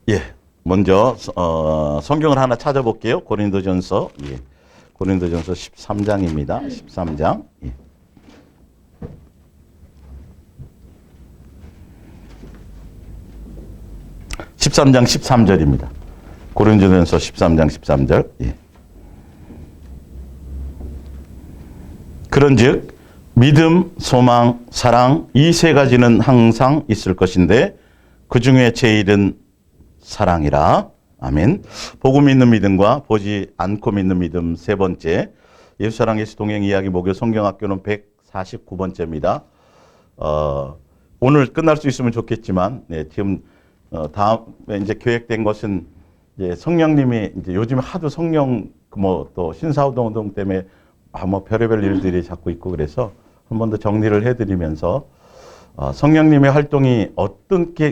예, 먼저 성경을 하나 찾아볼게요. 고린도전서, 예, 고린도전서 13장입니다. 13장. 예. (13장) 13절입니다. 고린도전서 13장 13절. 예. 그런즉 믿음, 소망, 사랑 이 세 가지는 항상 있을 것인데 그 중에 제일은 사랑이라. 아멘. 보고 믿는 믿음과 보지 않고 믿는 믿음 세 번째. 예수사랑 예수 동행 이야기 목요 성경학교는 149번째입니다. 오늘 끝날 수 있으면 좋겠지만, 네, 지금 다음에 이제 계획된 것은 이제 성령님이 이제 요즘 하도 성령 뭐 또 신사운동 때문에 뭐 별의별 일들이 자꾸 있고 그래서 한 번 더 정리를 해드리면서 성령님의 활동이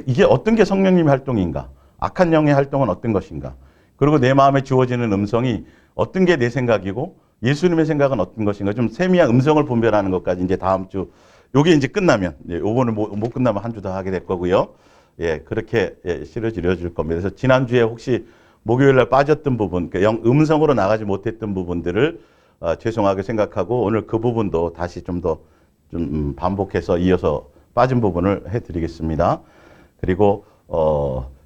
이게 어떤 게 성령님의 활동인가? 악한 영의 활동은 어떤 것인가? 그리고 내 마음에 주어지는 음성이 어떤 게 내 생각이고 예수님의 생각은 어떤 것인가? 좀 세미한 음성을 분별하는 것까지 이제 다음 주 요게 이제 끝나면, 예, 요거는 못 끝나면 한 주 더 하게 될 거고요. 예, 그렇게 실어지려 줄 겁니다. 그래서 지난주에 혹시 목요일 날 빠졌던 부분, 그러니까 음성으로 나가지 못했던 부분들을 죄송하게 생각하고 오늘 그 부분도 다시 좀 더 반복해서 이어서 빠진 부분을 해드리겠습니다. 그리고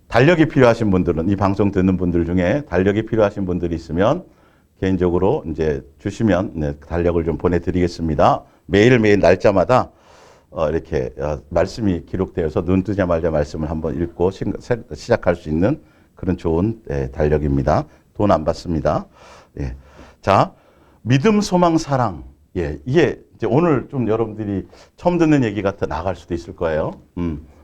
달력이 필요하신 분들은 이 방송 듣는 분들 중에 달력이 필요하신 분들이 있으면 개인적으로 이제 주시면, 네, 달력을 좀 보내드리겠습니다. 매일매일 날짜마다 이렇게 말씀이 기록되어서 눈 뜨자마자 말씀을 한번 읽고 시작할 수 있는 그런 좋은, 네, 달력입니다. 돈 안 받습니다. 예. 자, 믿음, 소망, 사랑. 예, 이게 이제 오늘 좀 여러분들이 처음 듣는 얘기 같아 나갈 수도 있을 거예요.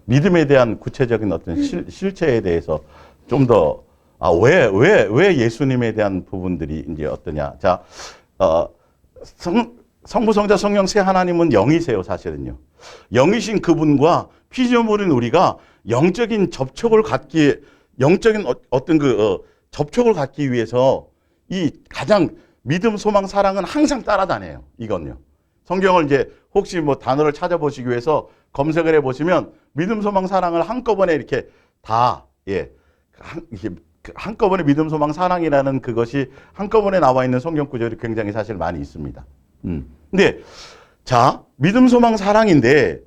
믿음에 대한 구체적인 어떤 실체에 대해서 좀 더, 왜 예수님에 대한 부분들이 이제 어떠냐. 자, 성부, 성자, 성령 세 하나님은 영이세요, 사실은요. 영이신 그분과 피조물인 우리가 영적인 접촉을 갖기, 영적인 어떤 접촉을 갖기 위해서 이 가장 믿음, 소망, 사랑은 항상 따라다녀요. 이건요. 성경을 이제 혹시 뭐 단어를 찾아보시기 위해서 검색을 해보시면 믿음, 소망, 사랑을 한꺼번에 이렇게 다, 예, 한꺼번에 믿음, 소망, 사랑이라는 그것이 한꺼번에 나와 있는 성경 구절이 굉장히 사실 많이 있습니다. 근데 자, 믿음, 소망, 사랑인데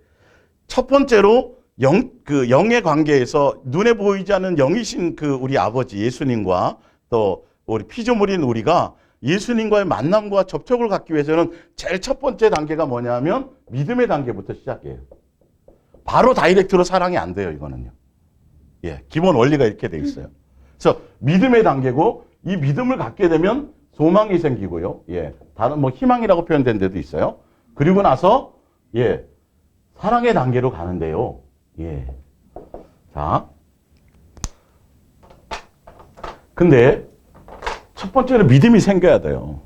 첫 번째로 영의 관계에서 눈에 보이지 않는 영이신 우리 아버지 예수님과 또 우리 피조물인 우리가 예수님과의 만남과 접촉을 갖기 위해서는 제일 첫 번째 단계가 뭐냐면 믿음의 단계부터 시작해요. 바로 다이렉트로 사랑이 안 돼요, 이거는요. 예, 기본 원리가 이렇게 돼 있어요. 그래서 믿음의 단계고 이 믿음을 갖게 되면 소망이 생기고요. 예, 다른 뭐 희망이라고 표현된 데도 있어요. 그리고 나서, 예, 사랑의 단계로 가는데요. 예. 자. 근데 첫 번째는 믿음이 생겨야 돼요.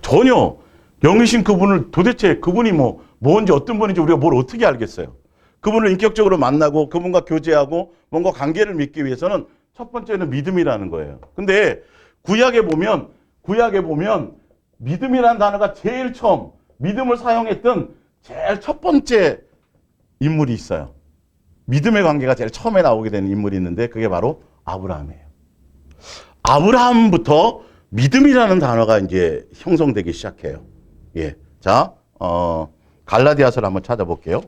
전혀 영이신 그분을 도대체 그분이 뭔지 어떤 분인지 우리가 뭘 어떻게 알겠어요. 그분을 인격적으로 만나고 그분과 교제하고 뭔가 관계를 맺기 위해서는 첫 번째는 믿음이라는 거예요. 근데 구약에 보면 믿음이라는 단어가 제일 처음 믿음을 사용했던 제일 첫 번째 인물이 있어요. 믿음의 관계가 제일 처음에 나오게 되는 인물이 있는데 그게 바로 아브라함이에요. 아브라함부터 믿음이라는 단어가 이제 형성되기 시작해요. 예. 자, 갈라디아서를 한번 찾아볼게요.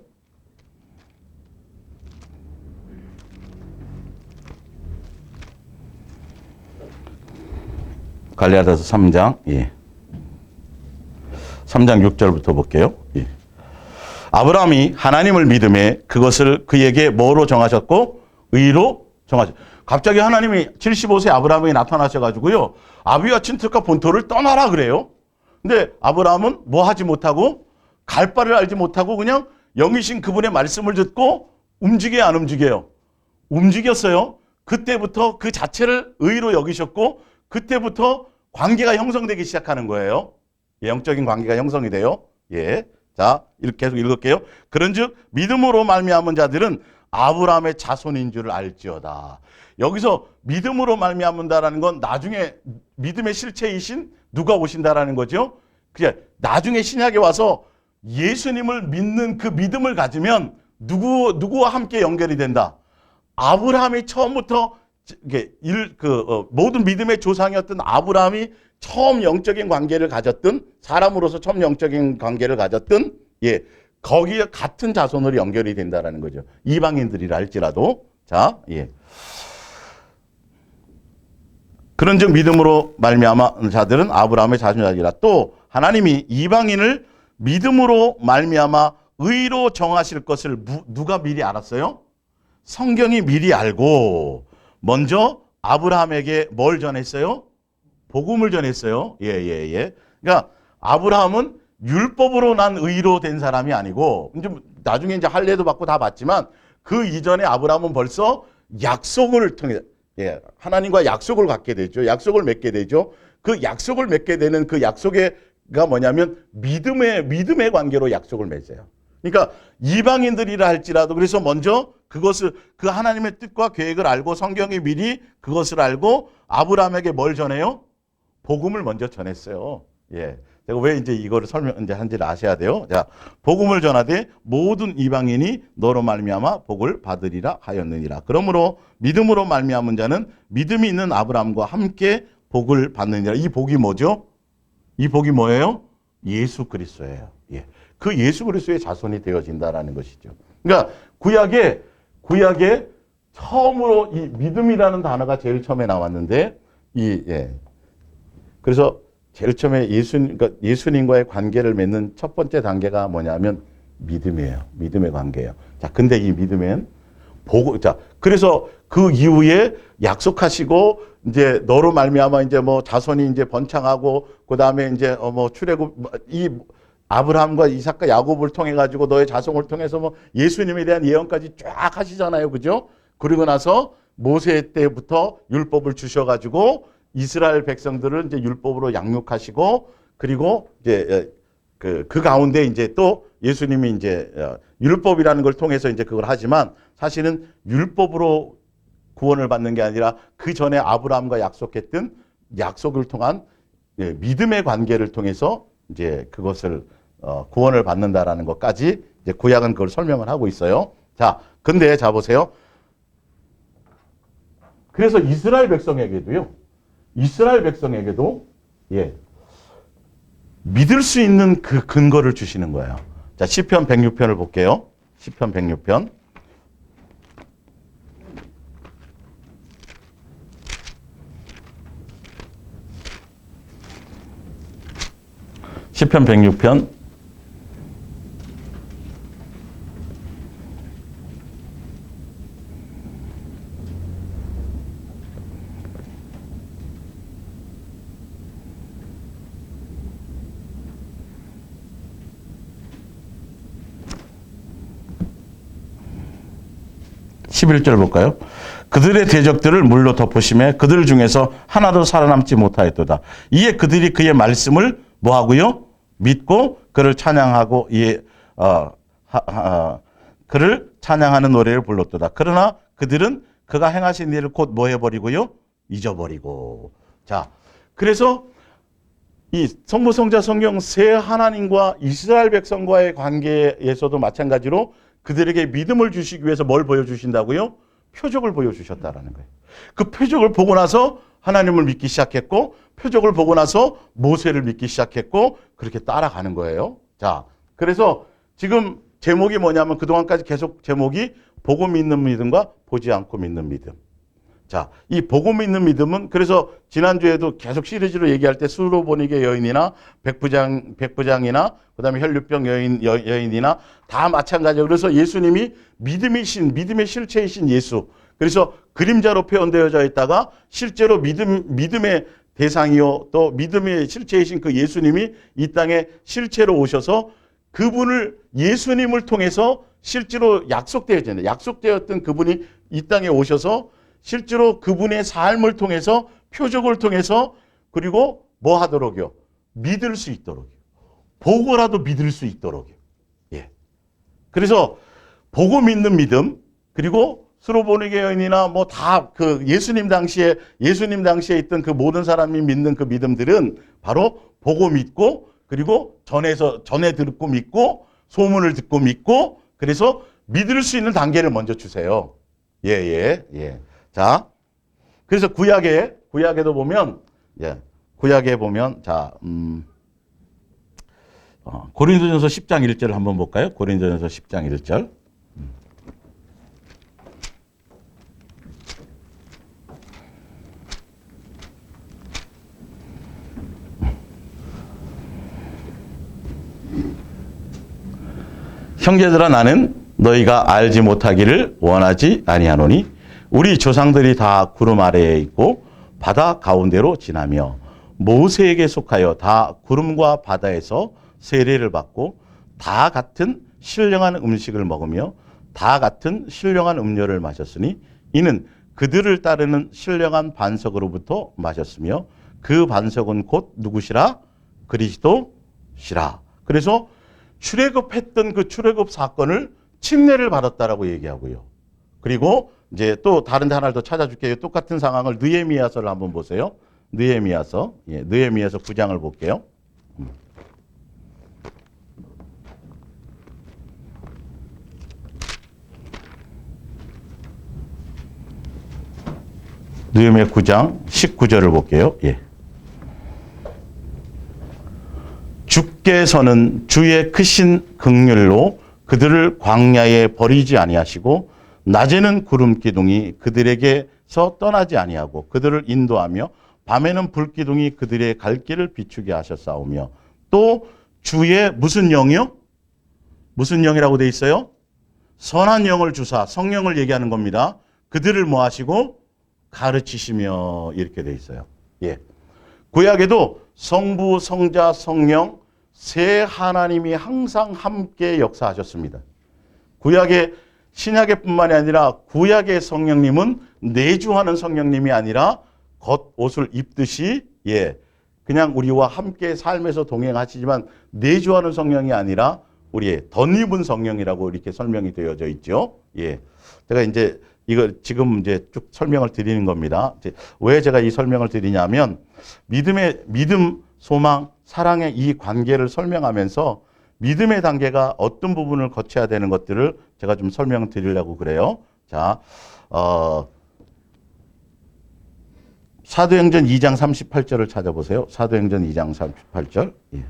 갈라디아서 3장, 예. 3장 6절부터 볼게요. 예. 아브라함이 하나님을 믿음에 그것을 그에게 뭐로 정하셨고? 의로 정하셨고. 갑자기 하나님이 75세 아브라함에게 나타나셔가지고요. 아비와 친척과 본토를 떠나라 그래요. 근데 아브라함은 뭐 하지 못하고 갈 바를 알지 못하고 그냥 영이신 그분의 말씀을 듣고 움직여요, 안 움직여요? 움직였어요. 그때부터 그 자체를 의로 여기셨고 그때부터 관계가 형성되기 시작하는 거예요. 영적인 관계가 형성이 돼요. 예. 자, 이렇게 계속 읽을게요. 그런즉 믿음으로 말미암은 자들은 아브라함의 자손인 줄 알지어다. 여기서 믿음으로 말미암는다라는 건 나중에 믿음의 실체이신 누가 오신다라는 거죠. 그게 나중에 신약에 와서 예수님을 믿는 그 믿음을 가지면 누구와 함께 연결이 된다. 아브라함이 처음부터 이게 모든 믿음의 조상이었던 아브라함이 처음 영적인 관계를 가졌던 사람으로서 처음 영적인 관계를 가졌던 거기에 같은 자손으로 연결이 된다라는 거죠. 이방인들이라 할지라도 자 그런즉 믿음으로 말미암아 자들은 아브라함의 자손이라. 또 하나님이 이방인을 믿음으로 말미암아 의로 정하실 것을 누가 미리 알았어요? 성경이 미리 알고 먼저 아브라함에게 뭘 전했어요? 복음을 전했어요. 그러니까 아브라함은 율법으로 난 의로 된 사람이 아니고 이제 나중에 이제 할례도 받고 다 받지만 그 이전에 아브라함은 벌써 약속을 통해 하나님과 약속을 갖게 되죠. 약속을 맺게 되죠. 그 약속을 맺게 되는 그 약속가 뭐냐면 믿음의 관계로 약속을 맺어요. 그러니까 이방인들이라 할지라도 그래서 먼저 그것을 그 하나님의 뜻과 계획을 알고 성경이 미리 그것을 알고 아브라함에게 뭘 전해요? 복음을 먼저 전했어요. 제가 왜 이제 이거를 한지를 아셔야 돼요. 자, 복음을 전하되 모든 이방인이 너로 말미암아 복을 받으리라 하였느니라. 그러므로 믿음으로 말미암은 자는 믿음이 있는 아브라함과 함께 복을 받느니라. 이 복이 뭐죠? 이 복이 뭐예요? 예수 그리스도예요. 그 예수 그리스도의 자손이 되어진다라는 것이죠. 그러니까 구약에 처음으로 이 믿음이라는 단어가 제일 처음에 나왔는데 그래서 제일 처음에 그러니까 예수님과의 관계를 맺는 첫 번째 단계가 뭐냐면 믿음이에요. 믿음의 관계예요. 자, 근데 이 믿음엔 그래서 그 이후에 약속하시고 이제 너로 말미암아 이제 뭐 자손이 이제 번창하고 그다음에 이제 뭐 출애굽 이 아브라함과 이삭과 야곱을 통해 가지고 너의 자손을 통해서 뭐 예수님에 대한 예언까지 쫙 하시잖아요. 그죠? 그리고 나서 모세 때부터 율법을 주셔 가지고 이스라엘 백성들을 이제 율법으로 양육하시고 그리고 이제 그 가운데 이제 또 예수님이 이제 율법이라는 걸 통해서 이제 그걸 하지만 사실은 율법으로 구원을 받는 게 아니라 그 전에 아브라함과 약속했던 약속을 통한 믿음의 관계를 통해서 이제 그것을 구원을 받는다라는 것까지 이제 구약은 그걸 설명을 하고 있어요. 자, 근데 자 보세요. 그래서 이스라엘 백성에게도 믿을 수 있는 그 근거를 주시는 거예요. 자, 시편 106편을 볼게요. 시편 106편. 시편 106편 11절 볼까요? 그들의 대적들을 물로 덮으심에 그들 중에서 하나도 살아남지 못하였도다. 이에 그들이 그의 말씀을 뭐하고요? 믿고 그를 찬양하고 그를 찬양하는 노래를 불렀도다. 그러나 그들은 그가 행하신 일을 곧 뭐 해버리고요? 잊어버리고. 자, 그래서 이 성부, 성자, 성령 세 하나님과 이스라엘 백성과의 관계에서도 마찬가지로 그들에게 믿음을 주시기 위해서 뭘 보여주신다고요? 표적을 보여주셨다라는 거예요. 그 표적을 보고 나서 하나님을 믿기 시작했고 표적을 보고 나서 모세를 믿기 시작했고 그렇게 따라가는 거예요. 자, 그래서 지금 제목이 뭐냐면 그동안까지 계속 제목이 보고 믿는 믿음과 보지 않고 믿는 믿음. 자, 이 보고 믿는 믿음은 그래서 지난주에도 계속 시리즈로 얘기할 때 수로보니게 여인이나 백부장이나 그다음에 혈류병 여인이나 다 마찬가지예요. 그래서 예수님이 믿음의 실체이신 예수. 그래서 그림자로 표현되어져 있다가 실제로 믿음의 대상이요 또 믿음의 실체이신 그 예수님이 이 땅에 실체로 오셔서 그분을 예수님을 통해서 실제로 약속되었던 그분이 이 땅에 오셔서 실제로 그분의 삶을 통해서 표적을 통해서 그리고 뭐 하도록요? 믿을 수 있도록요. 보고라도 믿을 수 있도록요. 예. 그래서 보고 믿는 믿음 그리고 수로보니게 여인이나 뭐 다 그 예수님 당시에 있던 그 모든 사람이 믿는 그 믿음들은 바로 보고 믿고 그리고 전에 듣고 믿고 소문을 듣고 믿고 그래서 믿을 수 있는 단계를 먼저 주세요. 예. 자, 그래서 구약에도 보면, 예, 구약에 보면, 자, 고린도전서 10장 1절을 한번 볼까요? 고린도전서 10장 1절. 형제들아 나는 너희가 알지 못하기를 원하지 아니하노니 우리 조상들이 다 구름 아래에 있고 바다 가운데로 지나며 모세에게 속하여 다 구름과 바다에서 세례를 받고 다 같은 신령한 음식을 먹으며 다 같은 신령한 음료를 마셨으니 이는 그들을 따르는 신령한 반석으로부터 마셨으며 그 반석은 곧 누구시라? 그리스도시라. 그래서 출애굽했던 그 출애굽 사건을 침례를 받았다라고 얘기하고요. 그리고 이제 또 다른 데 하나를 더 찾아줄게요. 똑같은 상황을 느헤미야서를 한번 보세요. 느헤미야서, 예, 느헤미야서 9장을 볼게요. 느헤미야 9장 19절을 볼게요. 예. 주께서는 주의 크신 긍휼로 그들을 광야에 버리지 아니하시고 낮에는 구름 기둥이 그들에게서 떠나지 아니하고 그들을 인도하며 밤에는 불 기둥이 그들의 갈 길을 비추게 하셨사오며 또 주의 무슨 영이요? 무슨 영이라고 돼 있어요? 선한 영을 주사 성령을 얘기하는 겁니다. 그들을 뭐 하시고 가르치시며 이렇게 돼 있어요. 예. 구약에도 성부, 성자, 성령 세 하나님이 항상 함께 역사하셨습니다. 구약의 신약의 뿐만이 아니라 구약의 성령님은 내주하는 성령님이 아니라 겉옷을 입듯이 예 그냥 우리와 함께 삶에서 동행하시지만 내주하는 성령이 아니라 우리의 덧입은 성령이라고 이렇게 설명이 되어져 있죠. 예, 제가 이제 이걸 지금 이제 쭉 설명을 드리는 겁니다. 왜 제가 이 설명을 드리냐면 믿음, 소망, 사랑의 이 관계를 설명하면서 믿음의 단계가 어떤 부분을 거쳐야 되는 것들을 제가 좀 설명을 드리려고 그래요. 자, 사도행전 2장 38절을 찾아보세요. 사도행전 2장 38절. 예.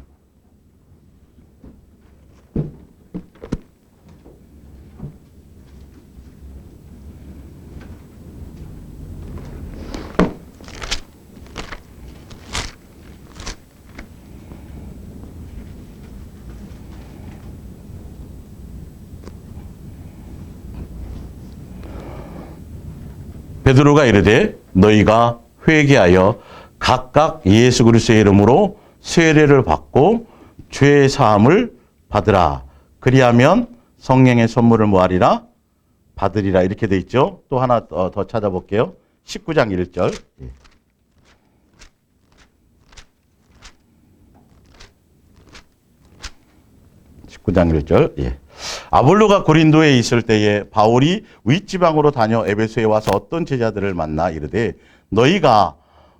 베드로가 이르되 너희가 회개하여 각각 예수 그리스도의 이름으로 세례를 받고 죄 사함을 받으라. 그리하면 성령의 선물을 뭐하리라? 받으리라. 이렇게 돼 있죠. 또 하나 더 찾아볼게요. 19장 1절. 19장 1절. 예. 아볼로가 고린도에 있을 때에 바울이 윗지방으로 다녀 에베소에 와서 어떤 제자들을 만나 이르되 너희가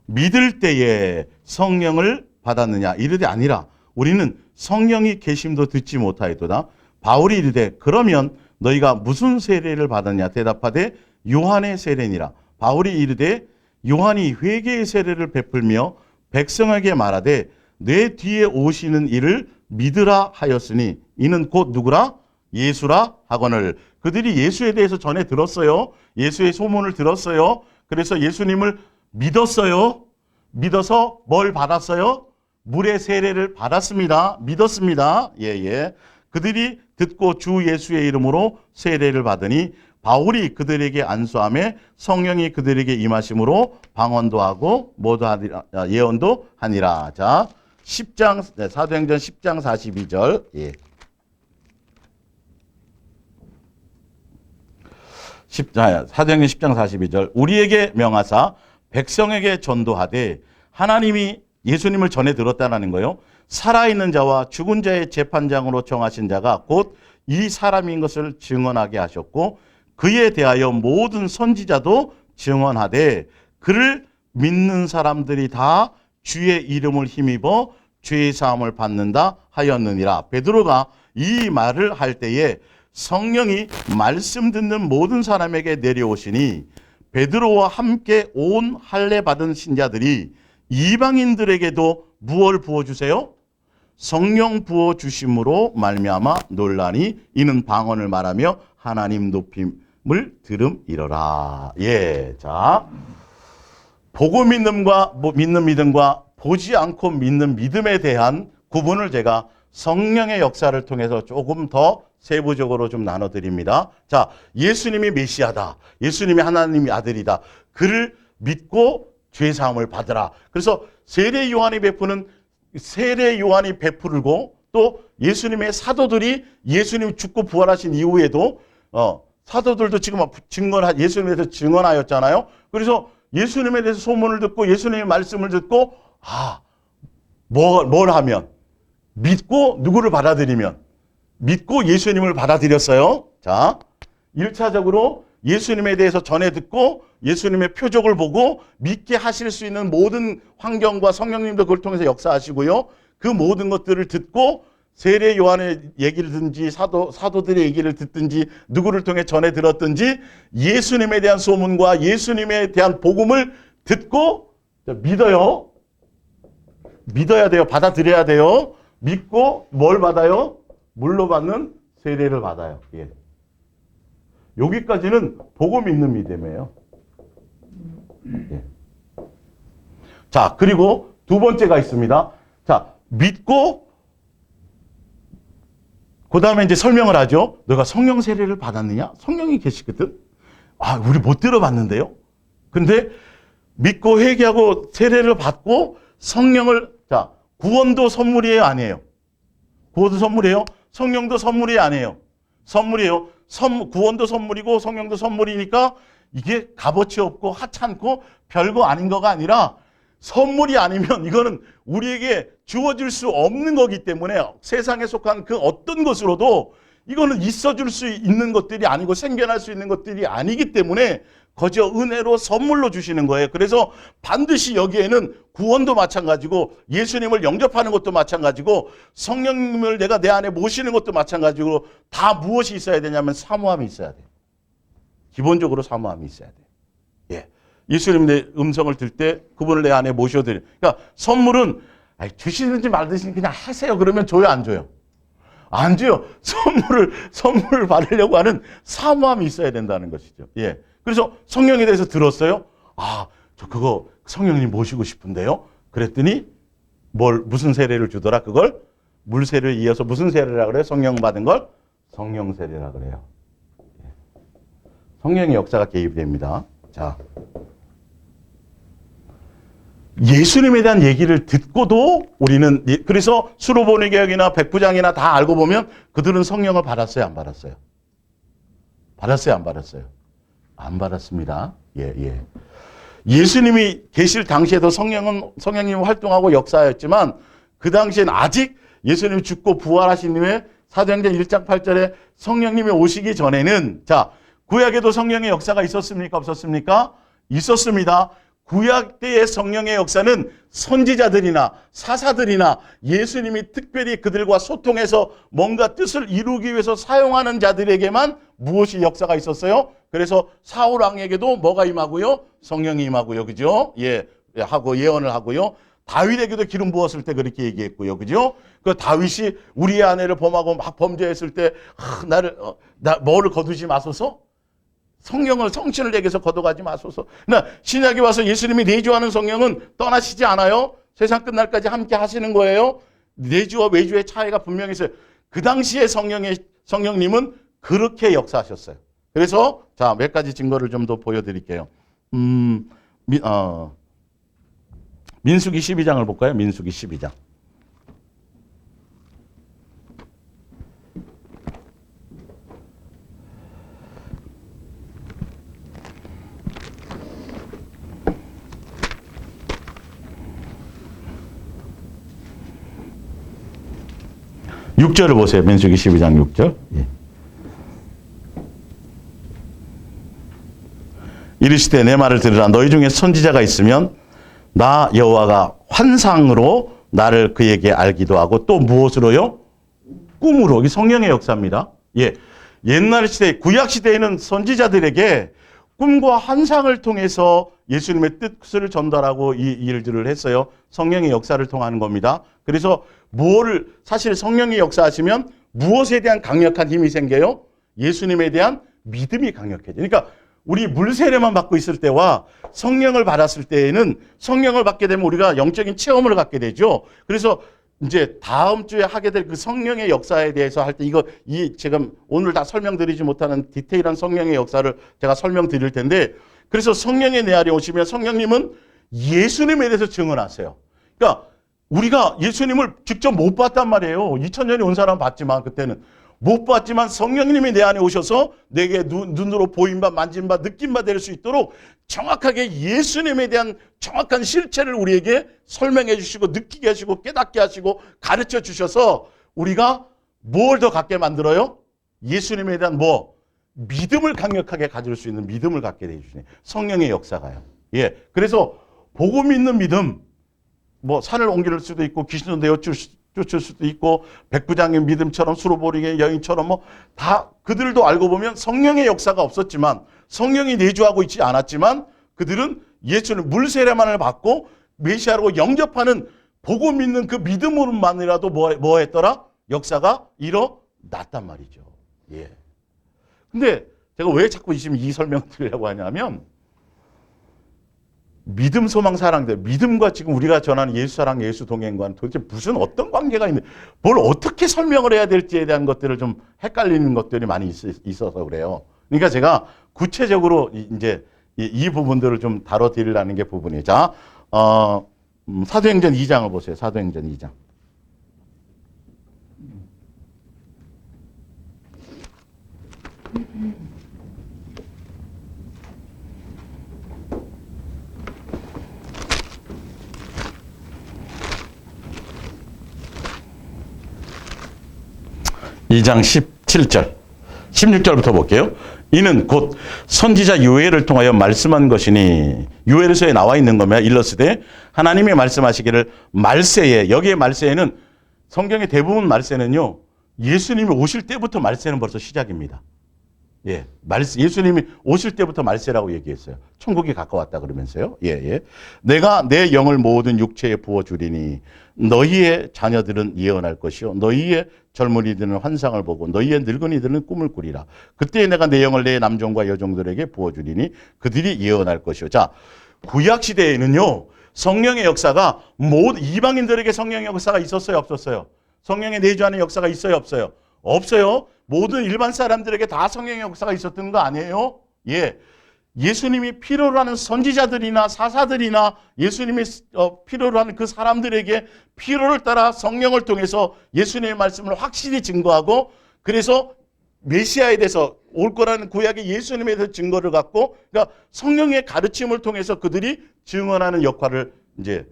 믿을 때에 성령을 받았느냐 이르되 아니라 우리는 성령이 계심도 듣지 못하였도다. 바울이 이르되 그러면 너희가 무슨 세례를 받았냐 대답하되 요한의 세례니라. 바울이 이르되 요한이 회개의 세례를 베풀며 백성에게 말하되 내 뒤에 오시는 이를 믿으라 하였으니 이는 곧 누구라? 예수라 하거늘. 그들이 예수에 대해서 전해 들었어요. 예수의 소문을 들었어요. 그래서 예수님을 믿었어요. 믿어서 뭘 받았어요? 물의 세례를 받았습니다. 믿었습니다. 예. 그들이 듣고 주 예수의 이름으로 세례를 받으니 바울이 그들에게 안수하며 성령이 그들에게 임하심으로 방언도 하고 뭐도 하니라, 예언도 하니라. 자, 10장 사도행전 10장 42절. 예. 사도행전 10장 42절. 우리에게 명하사 백성에게 전도하되 하나님이 예수님을 전해 들었다는 거예요. 살아있는 자와 죽은 자의 재판장으로 정하신 자가 곧 이 사람인 것을 증언하게 하셨고 그에 대하여 모든 선지자도 증언하되 그를 믿는 사람들이 다 주의 이름을 힘입어 죄의 사함을 받는다 하였느니라. 베드로가 이 말을 할 때에 성령이 말씀 듣는 모든 사람에게 내려오시니 베드로와 함께 온 할례 받은 신자들이 이방인들에게도 무엇을 부어주세요? 성령 부어주심으로 말미암아 놀라니 이는 방언을 말하며 하나님 높임을 들음이러라. 예, 자, 보고 믿음과 믿는 믿음과 보지 않고 믿는 믿음에 대한 구분을 제가 성령의 역사를 통해서 조금 더 세부적으로 좀 나눠드립니다. 자, 예수님이 메시아다. 예수님이 하나님의 아들이다. 그를 믿고 죄사함을 받으라. 그래서 세례 요한이 베푸는 세례 요한이 베풀고 또 예수님의 사도들이 예수님이 죽고 부활하신 이후에도 사도들도 지금 예수님에 대해서 증언하였잖아요. 그래서 예수님에 대해서 소문을 듣고 예수님의 말씀을 듣고 뭘 하면 믿고 누구를 받아들이면 믿고 예수님을 받아들였어요. 자, 1차적으로 예수님에 대해서 전해 듣고 예수님의 표적을 보고 믿게 하실 수 있는 모든 환경과 성령님도 그걸 통해서 역사하시고요. 그 모든 것들을 듣고 세례 요한의 얘기를 듣든지 사도들의 얘기를 듣든지 누구를 통해 전해 들었든지 예수님에 대한 소문과 예수님에 대한 복음을 듣고 믿어요. 믿어야 돼요. 받아들여야 돼요. 믿고 뭘 받아요? 물로 받는 세례를 받아요. 예. 여기까지는 보고 믿는 믿음이에요. 예. 자, 그리고 두 번째가 있습니다. 자, 믿고 그 다음에 이제 설명을 하죠. 너가 성령 세례를 받았느냐? 성령이 계시거든. 우리 못 들어봤는데요. 근데 믿고 회개하고 세례를 받고 성령을, 자, 구원도 선물이에요, 아니에요? 구원도 선물이에요? 성령도 선물이 아니에요. 선물이에요. 구원도 선물이고 성령도 선물이니까 이게 값어치 없고 하찮고 별거 아닌 거가 아니라 선물이 아니면 이거는 우리에게 주어질 수 없는 거기 때문에 세상에 속한 그 어떤 것으로도 이거는 있어줄 수 있는 것들이 아니고 생겨날 수 있는 것들이 아니기 때문에 거저 은혜로 선물로 주시는 거예요. 그래서 반드시 여기에는 구원도 마찬가지고 예수님을 영접하는 것도 마찬가지고 성령님을 내가 내 안에 모시는 것도 마찬가지고 다 무엇이 있어야 되냐면 사모함이 있어야 돼요. 기본적으로 사모함이 있어야 돼요. 예. 예수님의 음성을 들 때 그분을 내 안에 모셔드려. 그러니까 선물은 주시든지 말든지 그냥 하세요. 그러면 줘요, 안 줘요? 안 줘요. 선물을 받으려고 하는 사모함이 있어야 된다는 것이죠. 예. 그래서 성령에 대해서 들었어요. 저 그거 성령님 모시고 싶은데요. 그랬더니 무슨 세례를 주더라? 그걸 물세를 이어서 무슨 세례라 그래요? 성령 받은 걸 성령 세례라 그래요. 성령의 역사가 개입됩니다. 자, 예수님에 대한 얘기를 듣고도 우리는 그래서 수로보니 개혁이나 백부장이나 다 알고 보면 그들은 성령을 받았어요, 안 받았어요? 받았어요, 안 받았어요? 안 받았습니다. 예. 예수님이 계실 당시에도 성령님이 활동하고 역사였지만 그 당시엔 아직 예수님이 죽고 부활하신 후에 사도행전 1장 8절에 성령님이 오시기 전에는 자, 구약에도 성령의 역사가 있었습니까? 없었습니까? 있었습니다. 구약 때의 성령의 역사는 선지자들이나 사사들이나 예수님이 특별히 그들과 소통해서 뭔가 뜻을 이루기 위해서 사용하는 자들에게만 무엇이 역사가 있었어요? 그래서 사울 왕에게도 뭐가 임하고요? 성령이 임하고요. 그죠? 예, 하고 예언을 하고요. 다윗에게도 기름 부었을 때 그렇게 얘기했고요. 그죠? 그 다윗이 우리의 아내를 범하고 막 범죄했을 때 뭐를 거두지 마소서? 성신을 내게서 걷어가지 마소서. 그러나 신약에 와서 예수님이 내주하는 성령은 떠나시지 않아요. 세상 끝날까지 함께 하시는 거예요. 내주와 외주의 차이가 분명히 있어요. 그 당시에 성령님은 그렇게 역사하셨어요. 그래서 자, 몇 가지 증거를 좀 더 보여드릴게요. 민수기 12장을 볼까요? 민수기 12장. 6절을 보세요. 민수기 12장 6절. 예. 이르시되 내 말을 들으라. 너희 중에 선지자가 있으면 나 여호와가 환상으로 나를 그에게 알기도 하고 또 무엇으로요? 꿈으로. 이 성령의 역사입니다. 예. 옛날 시대, 구약 시대에는 선지자들에게 꿈과 환상을 통해서 예수님의 뜻을 전달하고 이 일들을 했어요. 성령의 역사를 통하는 겁니다. 그래서 사실 성령이 역사하시면 무엇에 대한 강력한 힘이 생겨요? 예수님에 대한 믿음이 강력해져요. 그러니까 우리 물세례만 받고 있을 때와 성령을 받았을 때에는 성령을 받게 되면 우리가 영적인 체험을 갖게 되죠. 그래서 이제 다음 주에 하게 될 그 성령의 역사에 대해서 할 때 지금 오늘 다 설명드리지 못하는 디테일한 성령의 역사를 제가 설명드릴 텐데, 그래서 성령의 내 안에 오시면 성령님은 예수님에 대해서 증언하세요. 그러니까 우리가 예수님을 직접 못 봤단 말이에요. 2000년이 온 사람은 봤지만 그때는 못 봤지만 성령님이 내 안에 오셔서 내게 눈으로 보인 바 만진 바 느낀 바 될 수 있도록 정확하게 예수님에 대한 정확한 실체를 우리에게 설명해 주시고 느끼게 하시고 깨닫게 하시고 가르쳐 주셔서 우리가 뭘 더 갖게 만들어요? 예수님에 대한 믿음을 강력하게 가질 수 있는 믿음을 갖게 해주시네. 성령의 역사가요. 예. 그래서 복음 있는 믿음, 산을 옮길 수도 있고 귀신을 내어 쫓을 수도 있고 백부장의 믿음처럼 수로보리의 여인처럼 다 그들도 알고 보면 성령의 역사가 없었지만 성령이 내주하고 있지 않았지만 그들은 예수는 물세례만을 받고 메시아로 영접하는 복음 있는 그 믿음으로만이라도 뭐 했더라? 역사가 일어났단 말이죠. 예. 근데 제가 왜 자꾸 지금 이 설명을 드리려고 하냐면 믿음, 소망, 사랑들, 믿음과 지금 우리가 전하는 예수 사랑, 예수 동행과는 도대체 무슨 어떤 관계가 있는데 뭘 어떻게 설명을 해야 될지에 대한 것들을 좀 헷갈리는 것들이 많이 있어서 그래요. 그러니까 제가 구체적으로 이제 이 부분들을 좀 다뤄드리려는 게 부분이에요. 자, 사도행전 2장을 보세요. 사도행전 2장. 이 장 17절, 16절부터 볼게요. 이는 곧 선지자 요엘을 통하여 말씀한 것이니, 요엘서에 나와 있는 거면 일러스되 하나님이 말씀하시기를 말세에, 여기에 말세에는 성경의 대부분 말세는요, 예수님이 오실 때부터 말세는 벌써 시작입니다. 예, 예수님이 오실 때부터 말세라고 얘기했어요. 천국이 가까웠다 그러면서요. 예, 예. 내가 내 영을 모든 육체에 부어주리니 너희의 자녀들은 예언할 것이요 너희의 젊은이들은 환상을 보고 너희의 늙은이들은 꿈을 꾸리라. 그때 내가 내 영을 내 남종과 여종들에게 부어주리니 그들이 예언할 것이요. 자, 구약 시대에는요, 성령의 역사가 모든 이방인들에게 성령의 역사가 있었어요, 없었어요? 성령의 내주하는 역사가 있어요, 없어요? 없어요. 모든 일반 사람들에게 다 성령의 역사가 있었던 거 아니에요? 예. 예수님이 필요로 하는 선지자들이나 사사들이나 예수님이 필요로 하는 그 사람들에게 필요를 따라 성령을 통해서 예수님의 말씀을 확실히 증거하고, 그래서 메시아에 대해서 올 거라는 구약의 예수님에 대해서 증거를 갖고, 그러니까 성령의 가르침을 통해서 그들이 증언하는 역할을 이제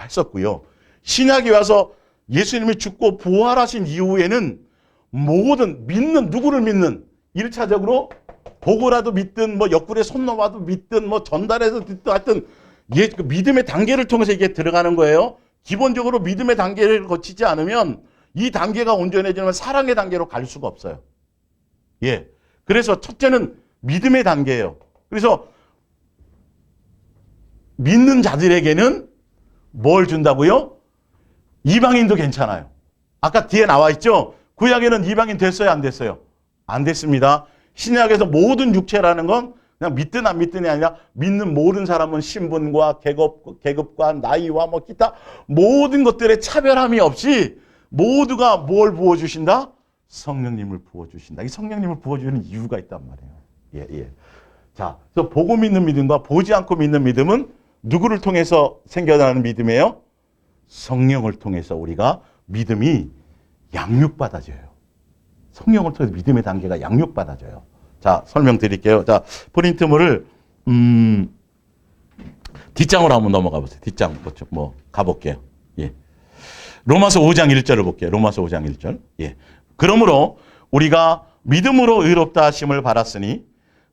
했었고요. 신약이 와서 예수님이 죽고 부활하신 이후에는 모든 누구를 믿는 1차적으로 보고라도 믿든 옆구리에 손 넣어봐도 믿든 전달해서 듣든 하여튼 그 믿음의 단계를 통해서 이게 들어가는 거예요. 기본적으로 믿음의 단계를 거치지 않으면 이 단계가 온전해지면 사랑의 단계로 갈 수가 없어요. 예. 그래서 첫째는 믿음의 단계예요. 그래서 믿는 자들에게는 뭘 준다고요? 이방인도 괜찮아요. 아까 뒤에 나와 있죠? 구약에는 이방인 됐어요, 안 됐어요? 안 됐습니다. 신약에서 모든 육체라는 건 그냥 믿든 안 믿든이 아니라 믿는 모든 사람은 신분과 계급과 나이와 기타 모든 것들의 차별함이 없이 모두가 뭘 부어주신다? 성령님을 부어주신다. 이 성령님을 부어주는 이유가 있단 말이에요. 예, 예. 자, 그래서 보고 믿는 믿음과 보지 않고 믿는 믿음은 누구를 통해서 생겨나는 믿음이에요? 성령을 통해서 우리가 믿음이 양육받아져요. 성령을 통해서 믿음의 단계가 양육받아져요. 자, 설명드릴게요. 자, 프린트물을 뒷장으로 한번 넘어가 보세요. 뒷장 가볼게요. 예. 로마서 5장 1절을 볼게요. 로마서 5장 1절. 예. 그러므로 우리가 믿음으로 의롭다 하심을 받았으니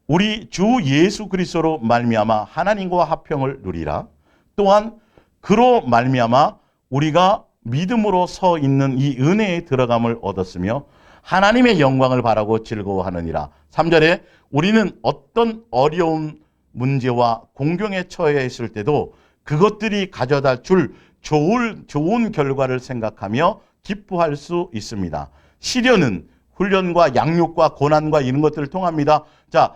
우리 주 예수 그리스도로 말미암아 하나님과 화평을 누리라. 또한 그로 말미암아 우리가 믿음으로 서 있는 이 은혜에 들어감을 얻었으며 하나님의 영광을 바라고 즐거워하느니라. 3절에 우리는 어떤 어려운 문제와 공경에 처해 있을 때도 그것들이 가져다 줄 좋은 결과를 생각하며 기뻐할 수 있습니다. 시련은 훈련과 양육과 고난과 이런 것들을 통합니다. 자,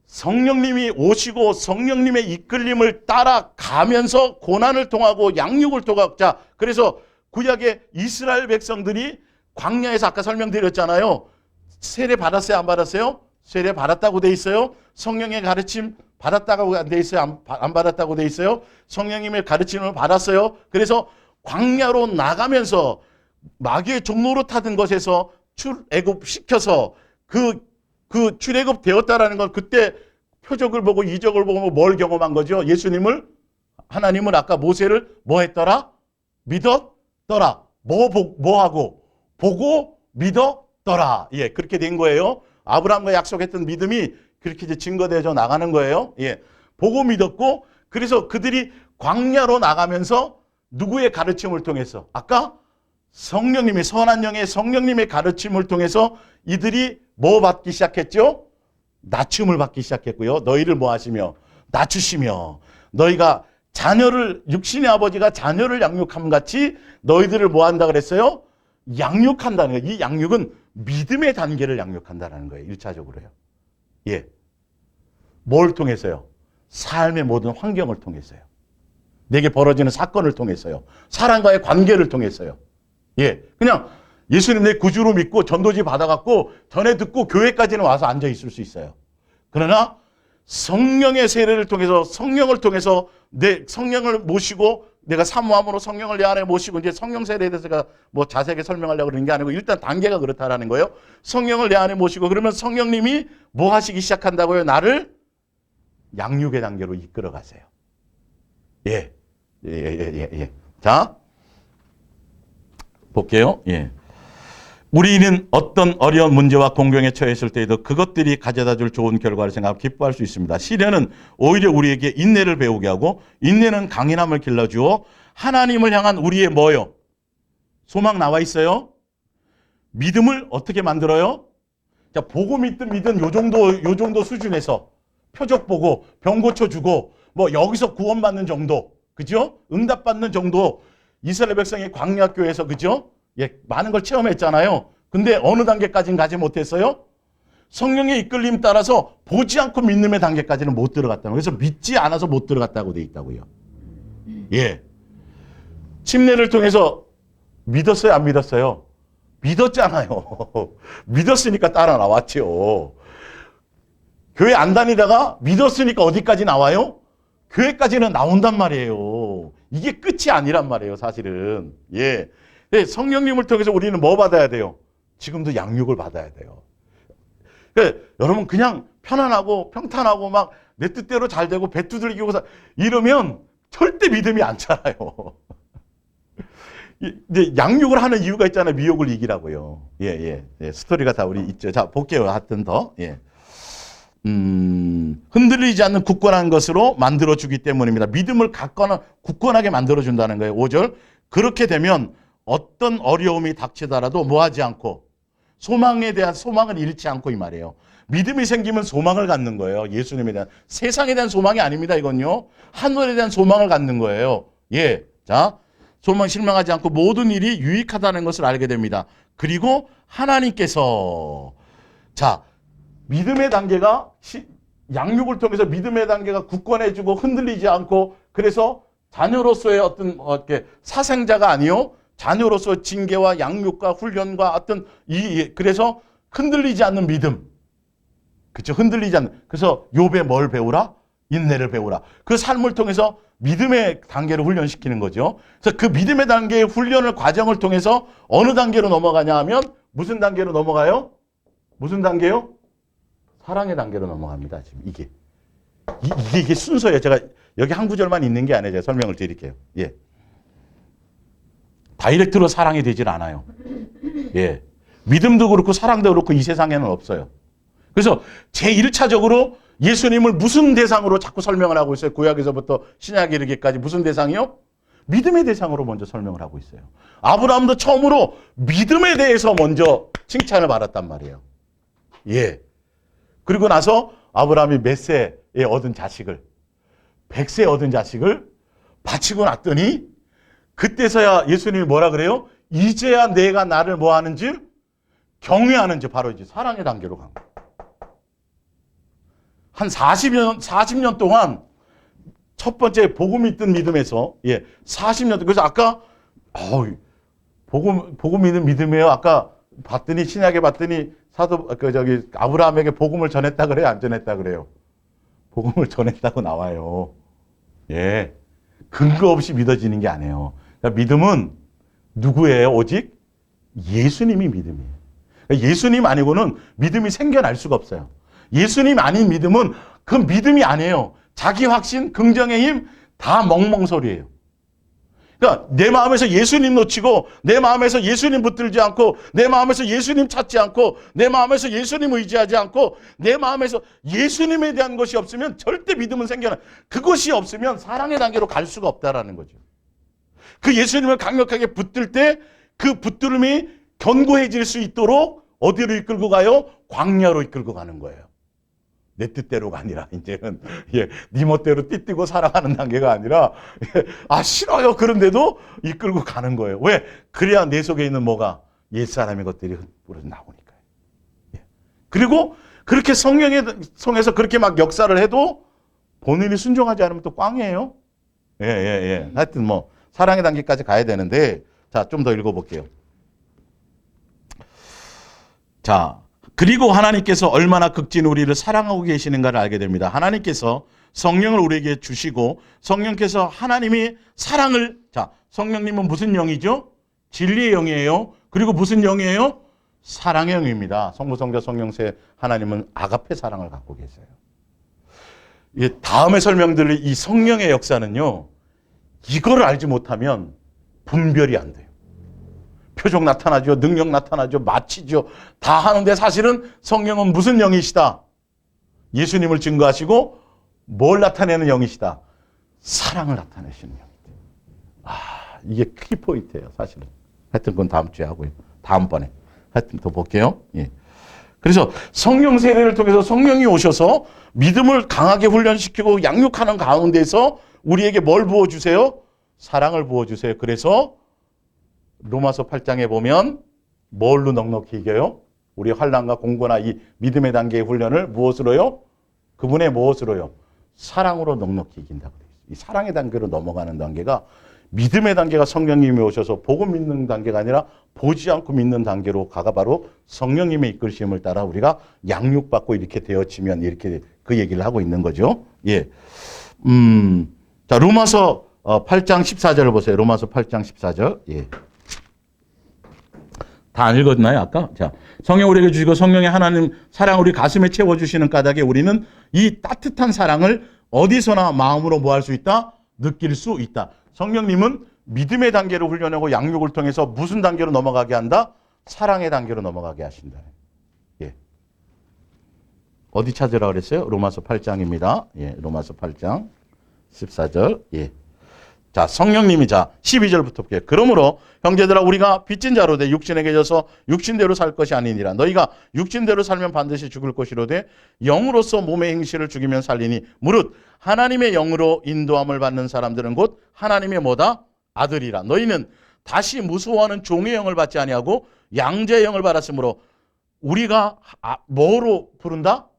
성령님이 오시고 성령님의 이끌림을 따라가면서 고난을 통하고 양육을 통하고, 자, 그래서 구약의 이스라엘 백성들이 광야에서 아까 설명드렸잖아요. 세례 받았어요? 안 받았어요? 세례 받았다고 돼 있어요. 성령의 가르침 받았다고 돼 있어요? 안 받았다고 돼 있어요? 성령님의 가르침을 받았어요. 그래서 광야로 나가면서 마귀의 종로로 타던 것에서 출애굽 시켜서 그 출애굽 되었다라는 건 그때 표적을 보고 이적을 보고 뭘 경험한 거죠? 예수님을, 하나님은 아까 모세를 뭐 했더라? 믿었더라. 뭐 하고? 보고 믿었더라. 예, 그렇게 된 거예요. 아브라함과 약속했던 믿음이 그렇게 이제 증거되어져 나가는 거예요. 예, 보고 믿었고, 그래서 그들이 광야로 나가면서 누구의 가르침을 통해서? 아까 성령님의, 선한 영의 성령님의 가르침을 통해서 이들이 뭐 받기 시작했죠? 낮춤을 받기 시작했고요. 너희를 뭐 하시며? 낮추시며. 너희가 자녀를, 육신의 아버지가 자녀를 양육함 같이 너희들을 뭐 한다 그랬어요? 양육한다는 거예요. 이 양육은 믿음의 단계를 양육한다는 거예요. 1차적으로요. 예. 뭘 통해서요? 삶의 모든 환경을 통해서요. 내게 벌어지는 사건을 통해서요. 사람과의 관계를 통해서요. 예. 그냥 예수님 내 구주로 믿고 전도지 받아갖고 전해 듣고 교회까지는 와서 앉아 있을 수 있어요. 그러나 성령의 세례를 통해서, 성령을 통해서 내 성령을 모시고 내가 사모함으로 성령을 내 안에 모시고, 이제 성령 세례에 대해서 제가 뭐 자세하게 설명하려고 그러는 게 아니고 일단 단계가 그렇다라는 거예요. 성령을 내 안에 모시고 그러면 성령님이 뭐 하시기 시작한다고요? 나를 양육의 단계로 이끌어 가세요. 예. 자, 볼게요. 예. 우리는 어떤 어려운 문제와 공경에 처했을 때에도 그것들이 가져다 줄 좋은 결과를 생각하고 기뻐할 수 있습니다. 시련은 오히려 우리에게 인내를 배우게 하고, 인내는 강인함을 길러주어 하나님을 향한 우리의 뭐요? 소망 나와 있어요. 믿음을 어떻게 만들어요? 자, 보고 믿든 요 정도 수준에서 표적 보고 병 고쳐주고 뭐 여기서 구원받는 정도, 그죠? 응답받는 정도. 이스라엘 백성이 광야교에서, 그죠? 예, 많은 걸 체험했잖아요. 근데 어느 단계까지는 가지 못했어요? 성령의 이끌림 따라서 보지 않고 믿음의 단계까지는 못 들어갔다는 거예요. 그래서 믿지 않아서 못 들어갔다고 돼 있다고요. 예. 침례를 통해서 믿었어요? 안 믿었어요? 믿었잖아요. 믿었으니까 따라 나왔죠. 교회 안 다니다가 믿었으니까 어디까지 나와요? 교회까지는 나온단 말이에요. 이게 끝이 아니란 말이에요, 사실은. 예. 네, 성령님을 통해서 우리는 뭐 받아야 돼요? 지금도 양육을 받아야 돼요. 그러니까 여러분 그냥 편안하고 평탄하고 막 내 뜻대로 잘 되고 배 두들기고 이러면 절대 믿음이 안 차요. 이제 양육을 하는 이유가 있잖아요. 미혹을 이기라고요. 예. 스토리가 다 우리 있죠. 자, 볼게요. 하여튼 더. 예. 흔들리지 않는 굳건한 것으로 만들어주기 때문입니다. 믿음을 굳건하게 만들어준다는 거예요. 5절. 그렇게 되면 어떤 어려움이 닥치더라도 뭐하지 않고, 소망에 대한 소망을 잃지 않고, 이 말이에요. 믿음이 생기면 소망을 갖는 거예요. 예수님에 대한, 세상에 대한 소망이 아닙니다. 이건요. 하늘에 대한 소망을 갖는 거예요. 예. 자, 소망 실망하지 않고 모든 일이 유익하다는 것을 알게 됩니다. 그리고 하나님께서, 자, 믿음의 단계가 양육을 통해서 믿음의 단계가 굳건해지고 흔들리지 않고, 그래서 자녀로서의 어떤 이렇게 사생자가 아니요, 자녀로서 징계와 양육과 훈련과 어떤 그래서 흔들리지 않는 믿음, 그렇죠? 흔들리지 않는. 그래서 욥에 뭘 배우라? 인내를 배우라. 그 삶을 통해서 믿음의 단계를 훈련시키는 거죠. 그래서 그 믿음의 단계의 훈련을 과정을 통해서 어느 단계로 넘어가냐 하면 무슨 단계로 넘어가요? 무슨 단계요? 사랑의 단계로 넘어갑니다. 지금 이게 순서예요. 제가 여기 한 구절만 있는 게 아니에요. 제가 설명을 드릴게요. 예. 다이렉트로 사랑이 되질 않아요. 예. 믿음도 그렇고 사랑도 그렇고 이 세상에는 없어요. 그래서 제1차적으로 예수님을 무슨 대상으로 자꾸 설명을 하고 있어요? 구약에서부터 신약에 이르기까지 무슨 대상이요? 믿음의 대상으로 먼저 설명을 하고 있어요. 아브라함도 처음으로 믿음에 대해서 먼저 칭찬을 받았단 말이에요. 예. 그리고 나서 아브라함이 몇 세에 얻은 자식을, 100세에 얻은 자식을 바치고 났더니 그때서야 예수님이 뭐라 그래요? 이제야 내가 나를 뭐 하는지 경외하는지, 바로 이제 사랑의 단계로 간 거예요. 한 40년 동안 첫 번째 복음 있던 믿음에서 40년, 그래서 아까 복음 있는 믿음이에요. 아까 봤더니 신약에 봤더니 아브라함에게 복음을 전했다 그래요? 안 전했다 그래요? 복음을 전했다고 나와요. 예. 근거 없이 믿어지는 게 아니에요. 그러니까 믿음은 누구예요? 오직 예수님이 믿음이에요. 그러니까 예수님 아니고는 믿음이 생겨날 수가 없어요. 예수님 아닌 믿음은 그 믿음이 아니에요. 자기 확신, 긍정의 힘 다 멍멍소리예요. 그러니까 내 마음에서 예수님 놓치고, 내 마음에서 예수님 붙들지 않고, 내 마음에서 예수님 찾지 않고, 내 마음에서 예수님 의지하지 않고, 내 마음에서 예수님에 대한 것이 없으면 절대 믿음은 생겨나. 그것이 없으면 사랑의 단계로 갈 수가 없다라는 거죠. 그 예수님을 강력하게 붙들 때 그 붙들음이 견고해질 수 있도록 어디로 이끌고 가요? 광야로 이끌고 가는 거예요. 내 뜻대로가 아니라 이제는 네 멋대로 띠뛰고 살아가는 단계가 아니라 싫어요. 그런데도 이끌고 가는 거예요. 왜? 그래야 내 속에 있는 뭐가 옛사람의 것들이 흩뿌려 나오니까요. 그리고 그렇게 성령에 통해서 그렇게 막 역사를 해도 본인이 순종하지 않으면 또 꽝이에요. 하여튼 뭐 사랑의 단계까지 가야 되는데, 자, 좀 더 읽어볼게요. 자, 그리고 하나님께서 얼마나 극진 우리를 사랑하고 계시는가를 알게 됩니다. 하나님께서 성령을 우리에게 주시고, 성령께서 하나님이 사랑을, 자, 성령님은 무슨 영이죠? 진리의 영이에요. 그리고 무슨 영이에요? 사랑의 영입니다. 성부, 성자, 성령세 하나님은 아가페 사랑을 갖고 계세요. 다음에 설명드릴 이 성령의 역사는요, 이거를 알지 못하면 분별이 안 돼요. 표적 나타나죠. 능력 나타나죠. 마치죠. 다 하는데 사실은 성령은 무슨 영이시다? 예수님을 증거하시고 뭘 나타내는 영이시다? 사랑을 나타내시는 영이다. 이게 키포인트예요, 사실은. 하여튼 그건 다음 주에 하고요. 다음번에. 하여튼 더 볼게요. 그래서 성령 세례를 통해서 성령이 오셔서 믿음을 강하게 훈련시키고 양육하는 가운데서 우리에게 뭘 부어주세요? 사랑을 부어주세요. 그래서 로마서 8장에 보면 뭘로 넉넉히 이겨요? 우리 환난과 공고나 이 믿음의 단계의 훈련을 무엇으로요? 그분의 무엇으로요? 사랑으로 넉넉히 이긴다고 되어 있어요. 이 사랑의 단계로 넘어가는 단계가, 믿음의 단계가 성령님이 오셔서 보고 믿는 단계가 아니라 보지 않고 믿는 단계로 가가 바로 성령님의 이끌심을 따라 우리가 양육받고 이렇게 되어지면, 이렇게 그 얘기를 하고 있는 거죠. 자, 로마서 8장 14절을 보세요. 로마서 8장 14절. 다 안 읽었나요, 아까? 자, 성령 우리에게 주시고 성령의 하나님 사랑 우리 가슴에 채워주시는 까닭에 우리는 이 따뜻한 사랑을 어디서나 마음으로 뭐 할 수 있다? 느낄 수 있다. 성령님은 믿음의 단계로 훈련하고 양육을 통해서 무슨 단계로 넘어가게 한다? 사랑의 단계로 넘어가게 하신다. 어디 찾으라 그랬어요? 로마서 8장입니다. 로마서 8장 14절. 자, 성령님이, 자, 12절부터 볼게요. 그러므로 형제들아 우리가 빚진 자로 돼 육신에 계셔서 육신대로 살 것이 아니니라. 너희가 육신대로 살면 반드시 죽을 것이로되 영으로서 몸의 행실을 죽이면 살리니 무릇 하나님의 영으로 인도함을 받는 사람들은 곧 하나님의 뭐다? 아들이라. 너희는 다시 무수워하는 종의 영을 받지 아니하고 양자의 영을 받았으므로 우리가 뭐로 부른다?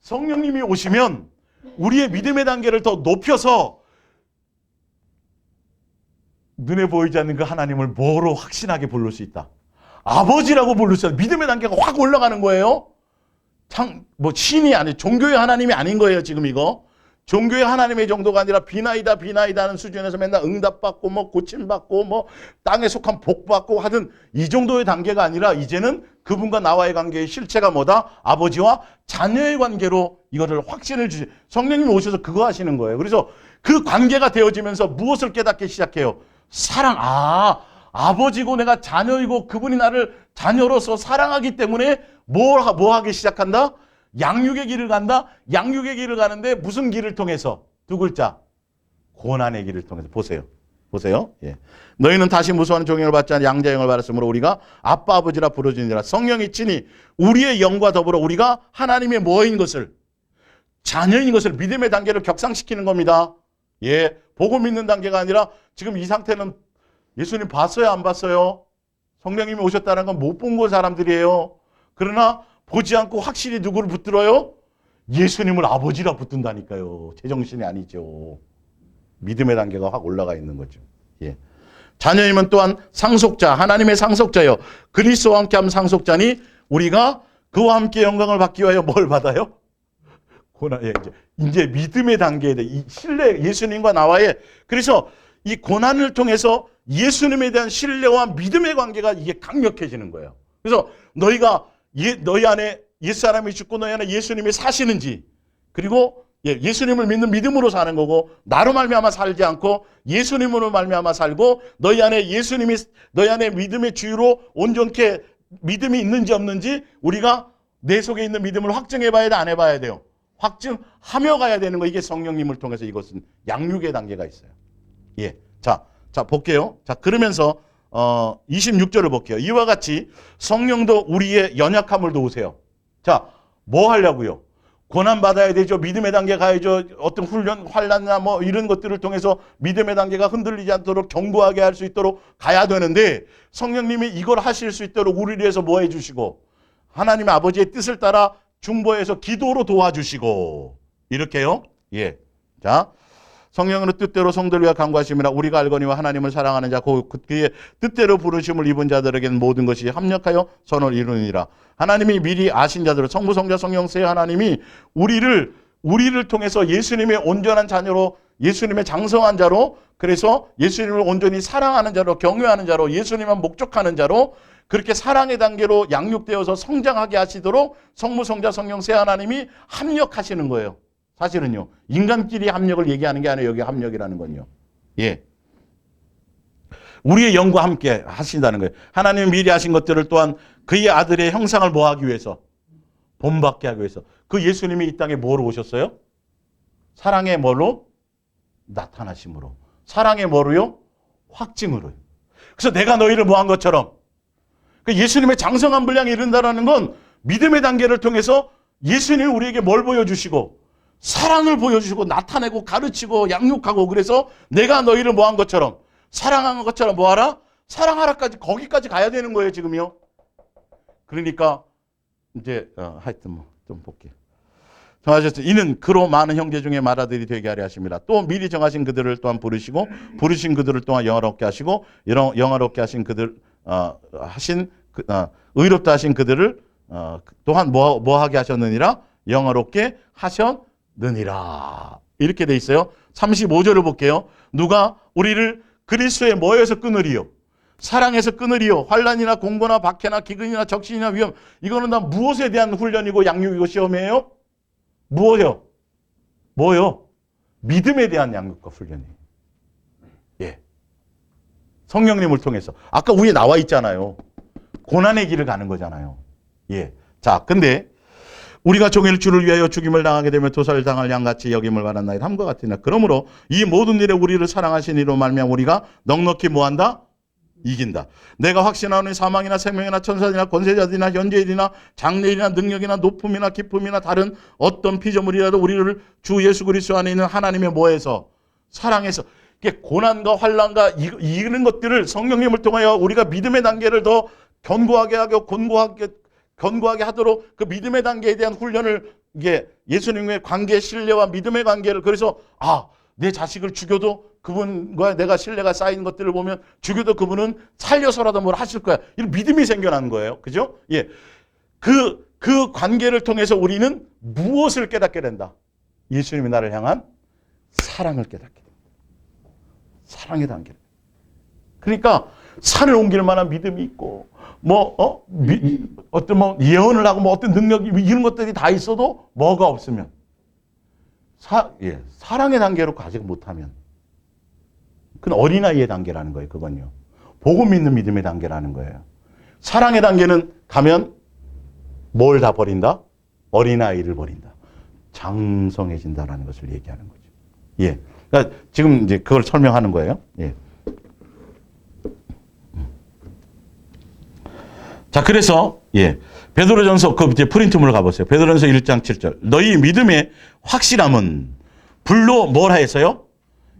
성령님이 오시면 우리의 믿음의 단계를 더 높여서 눈에 보이지 않는 그 하나님을 뭐로 확신하게 부를 수 있다? 아버지라고 부를 수 있다. 믿음의 단계가 확 올라가는 거예요. 뭐 신이 아니, 종교의 하나님이 아닌 거예요, 지금 이거. 종교의 하나님의 정도가 아니라 비나이다 하는 수준에서 맨날 응답받고 뭐 고침받고 뭐 땅에 속한 복받고 하든 이 정도의 단계가 아니라 이제는 그분과 나와의 관계의 실체가 뭐다? 아버지와 자녀의 관계로 이거를 확신을 주시. 성령님이 오셔서 그거 하시는 거예요. 그래서 그 관계가 되어지면서 무엇을 깨닫기 시작해요? 사랑. 아버지고 내가 자녀이고 그분이 나를 자녀로서 사랑하기 때문에 뭐 하기 시작한다? 양육의 길을 간다? 양육의 길을 가는데 무슨 길을 통해서? 두 글자. 고난의 길을 통해서. 보세요. 보세요. 예. 너희는 다시 무수한 종영을 받지 않은 양자의 영을 받았으므로 우리가 아빠 아버지라 부르짖느니라. 성령이 친히 우리의 영과 더불어 우리가 하나님의 뭐인 것을, 자녀인 것을, 믿음의 단계를 격상시키는 겁니다. 예, 보고 믿는 단계가 아니라 지금 이 상태는 예수님 봤어요, 안 봤어요? 성령님이 오셨다는 건 못 본 거 사람들이에요. 그러나 보지 않고 확실히 누구를 붙들어요? 예수님을 아버지라 붙든다니까요. 제정신이 아니죠. 믿음의 단계가 확 올라가 있는 거죠. 예. 자녀임은 또한 상속자, 하나님의 상속자요. 그리스도와 함께하면 상속자니 우리가 그와 함께 영광을 받기 위하여 뭘 받아요? 고난, 예, 이제 믿음의 단계에 대해 이 신뢰, 예수님과 나와의, 그래서 이 고난을 통해서 예수님에 대한 신뢰와 믿음의 관계가 이게 강력해지는 거예요. 그래서 너희가 너희 안에 옛사람이 죽고 너희 안에 예수님이 사시는지, 그리고 예수님을 믿는 믿음으로 사는 거고, 나로 말미암아 살지 않고 예수님으로 말미암아 살고, 너희 안에 예수님이 너희 안에 믿음의 주유로 온전케 믿음이 있는지 없는지 우리가 내 속에 있는 믿음을 확증해 봐야 돼, 안 해봐야 돼요? 확증하며 가야 되는 거. 이게 성령님을 통해서 이것은 양육의 단계가 있어요. 예. 자 볼게요. 자, 그러면서 26절을 볼게요. 이와 같이 성령도 우리의 연약함을 도우세요. 자, 뭐 하려고요? 고난 받아야 되죠. 믿음의 단계 가야죠. 어떤 훈련, 환난이나 뭐 이런 것들을 통해서 믿음의 단계가 흔들리지 않도록 견고하게 할 수 있도록 가야 되는데, 성령님이 이걸 하실 수 있도록 우리를 위해서 뭐 해주시고, 하나님 아버지의 뜻을 따라 중보해서 기도로 도와주시고, 이렇게요. 예. 자, 성령으로 뜻대로 성도를 위하여 간구하심이라. 우리가 알거니와 하나님을 사랑하는 자 그의 뜻대로 부르심을 입은 자들에게는 모든 것이 합력하여 선을 이루니라. 하나님이 미리 아신 자들을, 성부 성자 성령 세 하나님이 우리를 통해서 예수님의 온전한 자녀로, 예수님의 장성한 자로, 그래서 예수님을 온전히 사랑하는 자로, 경외하는 자로, 예수님만 목적하는 자로, 그렇게 사랑의 단계로 양육되어서 성장하게 하시도록 성부 성자 성령 세 하나님이 합력하시는 거예요. 사실은요, 인간끼리 합력을 얘기하는 게 아니에요. 여기 합력이라는 건요. 예. 우리의 영과 함께 하신다는 거예요. 하나님이 미리 하신 것들을 또한 그의 아들의 형상을 뭐 하기 위해서? 본받게 하기 위해서. 그 예수님이 이 땅에 뭐로 오셨어요? 사랑의 뭐로? 나타나심으로. 사랑의 뭐로요? 확증으로요. 그래서 내가 너희를 뭐 한 것처럼, 그 예수님의 장성한 분량이 이른다라는 건 믿음의 단계를 통해서 예수님이 우리에게 뭘 보여주시고, 사랑을 보여주시고 나타내고 가르치고 양육하고, 그래서 내가 너희를 뭐 한 것처럼, 사랑한 것처럼 뭐 하라? 사랑하라까지, 거기까지 가야 되는 거예요, 지금요. 그러니까 이제 하여튼 뭐 좀 볼게요. 정하셨죠. 이는 그로 많은 형제 중에 맏아들이 되게 하려 하십니다. 또 미리 정하신 그들을 또한 부르시고, 부르신 그들을 또한 영화롭게 하시고, 영화롭게 하신 그들 의롭다 하신 그들을 또한 뭐 하게 하셨느니라? 영화롭게 하셨느니라. 이렇게 돼 있어요. 35절을 볼게요. 누가 우리를 그리스도의 뭐에서 끊으리요? 사랑에서 끊으리요? 환난이나 공고나 박해나 기근이나 적신이나 위험, 이거는 다 무엇에 대한 훈련이고 양육이고 시험이에요? 무엇이요? 뭐요? 믿음에 대한 양육과 훈련이에요. 예. 성령님을 통해서. 아까 위에 나와 있잖아요. 고난의 길을 가는 거잖아요. 예. 자, 근데 우리가 종일 주를 위하여 죽임을 당하게 되면 도살을 당할 양같이 여김을 받았나이다 함과 같으나, 그러므로 이 모든 일에 우리를 사랑하신 이로 말미암아 우리가 넉넉히 뭐한다? 이긴다. 내가 확신하노니 사망이나 생명이나 천사들이나 권세자들이나 현재일이나 장래일이나 능력이나 높음이나 기쁨이나 다른 어떤 피조물이라도 우리를 주 예수 그리스도 안에 있는 하나님의 뭐에서? 사랑에서. 이게 고난과 환난과 이런 것들을 성령님을 통하여 우리가 믿음의 단계를 더 견고하게 하고 견고하게 하도록 그 믿음의 단계에 대한 훈련을, 이게 예수님의 관계, 신뢰와 믿음의 관계를, 그래서 내 자식을 죽여도 그분과 내가 신뢰가 쌓인 것들을 보면 죽여도 그분은 살려서라도 뭘 하실 거야. 이런 믿음이 생겨나는 거예요. 그죠? 예. 그 관계를 통해서 우리는 무엇을 깨닫게 된다? 예수님이 나를 향한 사랑을 깨닫게 된다. 사랑의 단계를. 그러니까 산을 옮길 만한 믿음이 있고, 어떤 예언을 하고 어떤 능력이, 이런 것들이 다 있어도 뭐가 없으면, 사랑의 단계로 가지 못하면, 그건 어린아이의 단계라는 거예요. 그건요. 보고 믿는 믿음의 단계라는 거예요. 사랑의 단계는 가면 뭘 다 버린다? 어린아이를 버린다. 장성해진다라는 것을 얘기하는 거죠. 예. 그러니까 지금 이제 그걸 설명하는 거예요. 예. 자, 그래서, 베드로전서, 그 이제 프린트물 가보세요. 베드로전서 1장 7절. 너희 믿음의 확실함은 불로 뭘 하여서요?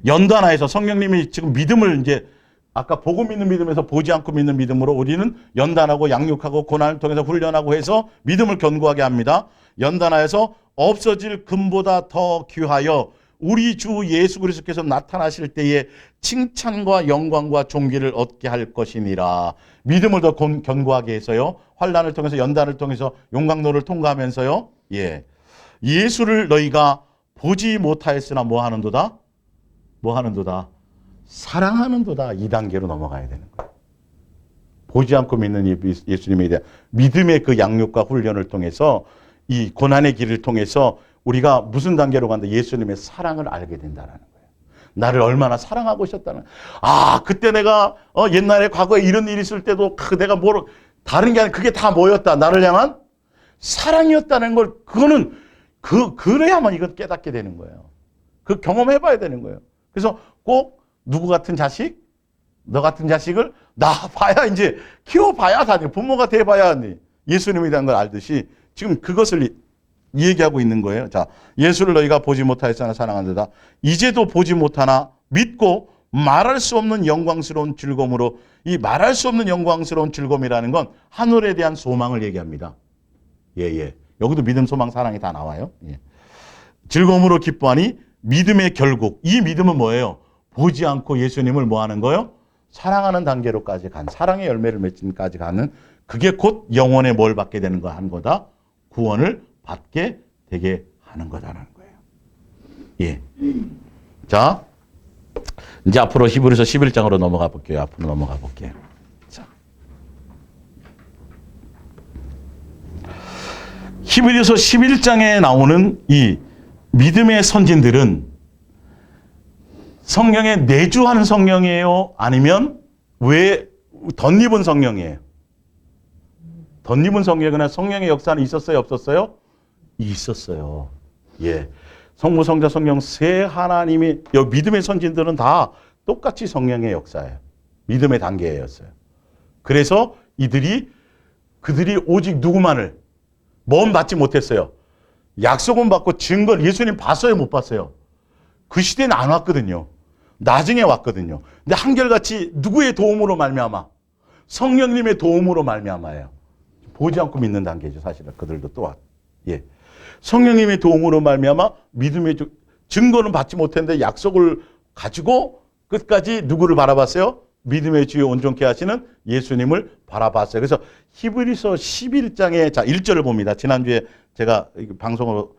연단하여서 성령님이 지금 믿음을 이제 아까 보고 믿는 믿음에서 보지 않고 믿는 믿음으로 우리는 연단하고 양육하고 고난을 통해서 훈련하고 해서 믿음을 견고하게 합니다. 연단하여서 없어질 금보다 더 귀하여 우리 주 예수 그리스도께서 나타나실 때에 칭찬과 영광과 존귀를 얻게 할 것이니라. 믿음을 더 견고하게 해서요. 환난을 통해서 연단을 통해서 용광로를 통과하면서요. 예수를 너희가 보지 못하였으나 뭐 하는도다? 뭐 하는도다? 사랑하는도다. 2단계로 넘어가야 되는 거예요. 보지 않고 믿는 예수님에 대한 믿음의 그 양육과 훈련을 통해서 이 고난의 길을 통해서 우리가 무슨 단계로 간다? 예수님의 사랑을 알게 된다는 거예요. 나를 얼마나 사랑하고 있었다는. 그때 내가 옛날에 과거에 이런 일이 있을 때도 내가 다른 게 아니라 그게 다 뭐였다? 나를 향한 사랑이었다는 걸 그거는 그래야만 이건 깨닫게 되는 거예요. 그 경험해봐야 되는 거예요. 그래서 꼭 누구 같은 자식? 너 같은 자식을 낳아봐야 이제 키워봐야 다니 부모가 돼봐야 하니 예수님에 대한 걸 알듯이 지금 그것을 얘기하고 있는 거예요. 자, 예수를 너희가 보지 못하였으나 사랑한다. 이제도 보지 못하나 믿고 말할 수 없는 영광스러운 즐거움으로 이 말할 수 없는 영광스러운 즐거움이라는 건 하늘에 대한 소망을 얘기합니다. 여기도 믿음, 소망, 사랑이 다 나와요. 즐거움으로 기뻐하니 믿음의 결국. 이 믿음은 뭐예요? 보지 않고 예수님을 뭐 하는 거예요? 사랑하는 단계로까지 간, 사랑의 열매를 맺는까지 가는 그게 곧 영혼의 뭘 받게 되는 거 한 거다? 구원을 받게 되게 하는 거다라는 거예요. 자, 이제 앞으로 히브리서 11장으로 넘어가 볼게요. 앞으로 넘어가 볼게요. 자. 히브리서 11장에 나오는 이 믿음의 선진들은 성령에 내주하는 성령이에요? 아니면 왜 덧입은 성령이에요? 덧입은 성령이나 성령의 역사는 있었어요? 없었어요? 있었어요. 성부, 성자, 성령 세 하나님이 믿음의 선진들은 다 똑같이 성령의 역사예요. 믿음의 단계였어요. 그래서 그들이 오직 누구만을 몸 받지 못했어요. 약속은 받고 증거를 예수님 봤어요? 못 봤어요? 그 시대는 안 왔거든요. 나중에 왔거든요. 근데 한결같이 누구의 도움으로 말미암아? 성령님의 도움으로 말미암아요. 보지 않고 믿는 단계죠. 사실은 그들도 또한. 성령님의 도움으로 말미암아 믿음의 증거는 받지 못했는데 약속을 가지고 끝까지 누구를 바라봤어요? 믿음의 주요 온전케 하시는 예수님을 바라봤어요. 그래서 히브리서 11장의 1절을 봅니다. 지난주에 제가 방송으로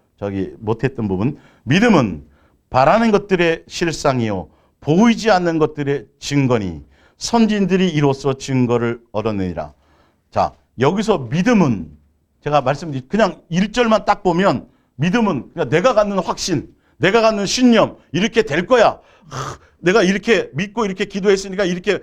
못했던 부분. 믿음은 바라는 것들의 실상이요 보이지 않는 것들의 증거니 선진들이 이로써 증거를 얻었느니라. 자, 여기서 믿음은 제가 말씀드린 그냥 1절만 딱 보면 믿음은 그냥 내가 갖는 확신, 내가 갖는 신념 이렇게 될 거야. 내가 이렇게 믿고 이렇게 기도했으니까 이렇게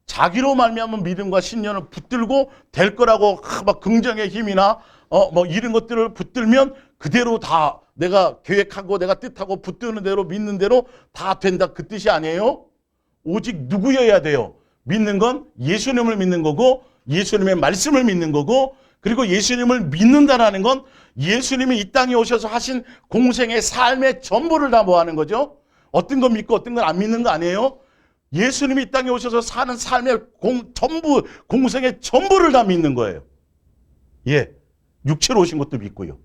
자기로 말미암은 믿음과 신념을 붙들고 될 거라고 막 긍정의 힘이나 뭐 이런 것들을 붙들면 그대로 다 내가 계획하고 내가 뜻하고 붙드는 대로 믿는 대로 다 된다 그 뜻이 아니에요. 오직 누구여야 돼요? 믿는 건 예수님을 믿는 거고 예수님의 말씀을 믿는 거고 그리고 예수님을 믿는다라는 건 예수님이 이 땅에 오셔서 하신 공생의 삶의 전부를 다 뭐 하는 거죠? 어떤 건 믿고 어떤 건 안 믿는 거 아니에요? 예수님이 이 땅에 오셔서 사는 삶의 전부, 공생의 전부를 다 믿는 거예요. 육체로 오신 것도 믿고요.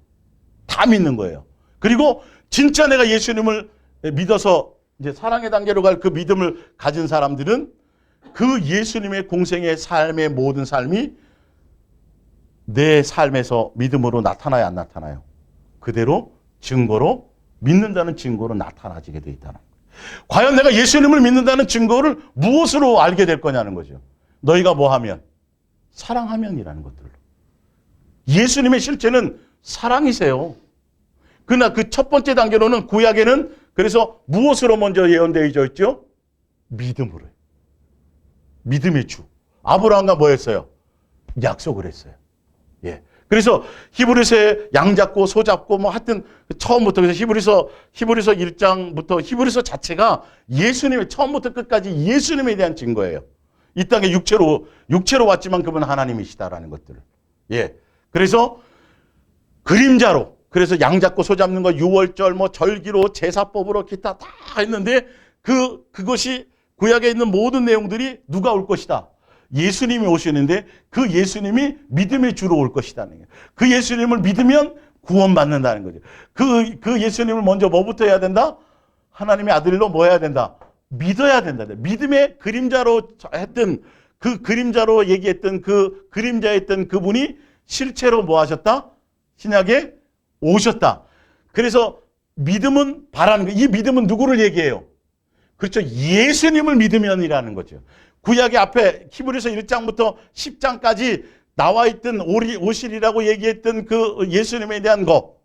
다 믿는 거예요. 그리고 진짜 내가 예수님을 믿어서 이제 사랑의 단계로 갈 그 믿음을 가진 사람들은 그 예수님의 공생의 삶의 모든 삶이 내 삶에서 믿음으로 나타나요, 안 나타나요? 그대로 증거로 믿는다는 증거로 나타나지게 돼 있다는 거예요. 과연 내가 예수님을 믿는다는 증거를 무엇으로 알게 될 거냐는 거죠. 너희가 뭐 하면? 사랑하면이라는 것들로. 예수님의 실체는 사랑이세요. 그러나 그 첫 번째 단계로는 구약에는 그래서 무엇으로 먼저 예언되어 있죠? 믿음으로. 믿음의 주. 아브라함과 뭐 했어요? 약속을 했어요. 그래서 히브리서에 양 잡고 소 잡고 뭐 하여튼 처음부터 그래서 히브리서 1장부터 히브리서 자체가 예수님의 처음부터 끝까지 예수님에 대한 증거예요. 이 땅에 육체로 왔지만 그분은 하나님이시다라는 것들을. 예. 그래서 그림자로, 그래서 양 잡고 소 잡는 거, 유월절, 뭐 절기로, 제사법으로 기타 다 했는데 그것이 구약에 있는 모든 내용들이 누가 올 것이다. 예수님이 오시는데 그 예수님이 믿음의 주로 올 것이다는 거예요. 그 예수님을 믿으면 구원받는다는 거죠. 그 예수님을 먼저 뭐부터 해야 된다? 하나님의 아들로 뭐 해야 된다? 믿어야 된다. 믿음의 그림자로 했던 그 그림자로 얘기했던 그 그림자였던 그분이 실체로 뭐 하셨다? 신약에 오셨다. 그래서 믿음은 바라는 거예요. 이 믿음은 누구를 얘기해요? 그렇죠. 예수님을 믿으면이라는 거죠. 구약의 앞에 히브리서 1장부터 10장까지 나와 있던 오실이라고 얘기했던 그 예수님에 대한 거.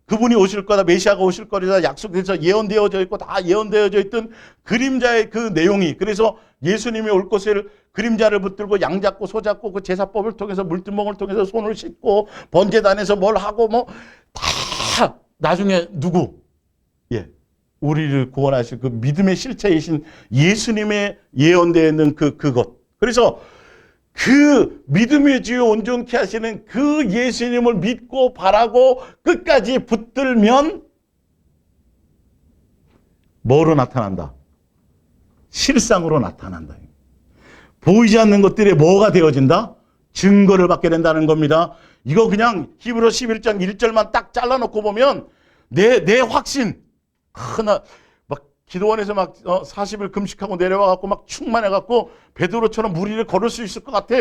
그분이 오실 거다, 메시아가 오실 거다 약속돼서 예언되어져 있고 다 예언되어져 있던 그림자의 그 내용이, 그래서 예수님이 올 것을 그림자를 붙들고 양 잡고 소 잡고 그 제사법을 통해서 물두멍을 통해서 손을 씻고 번제단에서 뭘 하고 뭐 다 나중에 누구? 예. 우리를 구원하실 그 믿음의 실체이신 예수님의 예언되어 있는 그것. 그래서 그 믿음의 주요 온전케 하시는 그 예수님을 믿고 바라고 끝까지 붙들면 뭐로 나타난다? 실상으로 나타난다. 보이지 않는 것들이 뭐가 되어진다? 증거를 받게 된다는 겁니다. 이거 그냥 히브리 11장 1절만 딱 잘라놓고 보면 내 확신, 막 기도원에서 막 40일 금식하고 내려와갖고 막 충만해갖고 베드로처럼 무리를 걸을 수 있을 것 같아.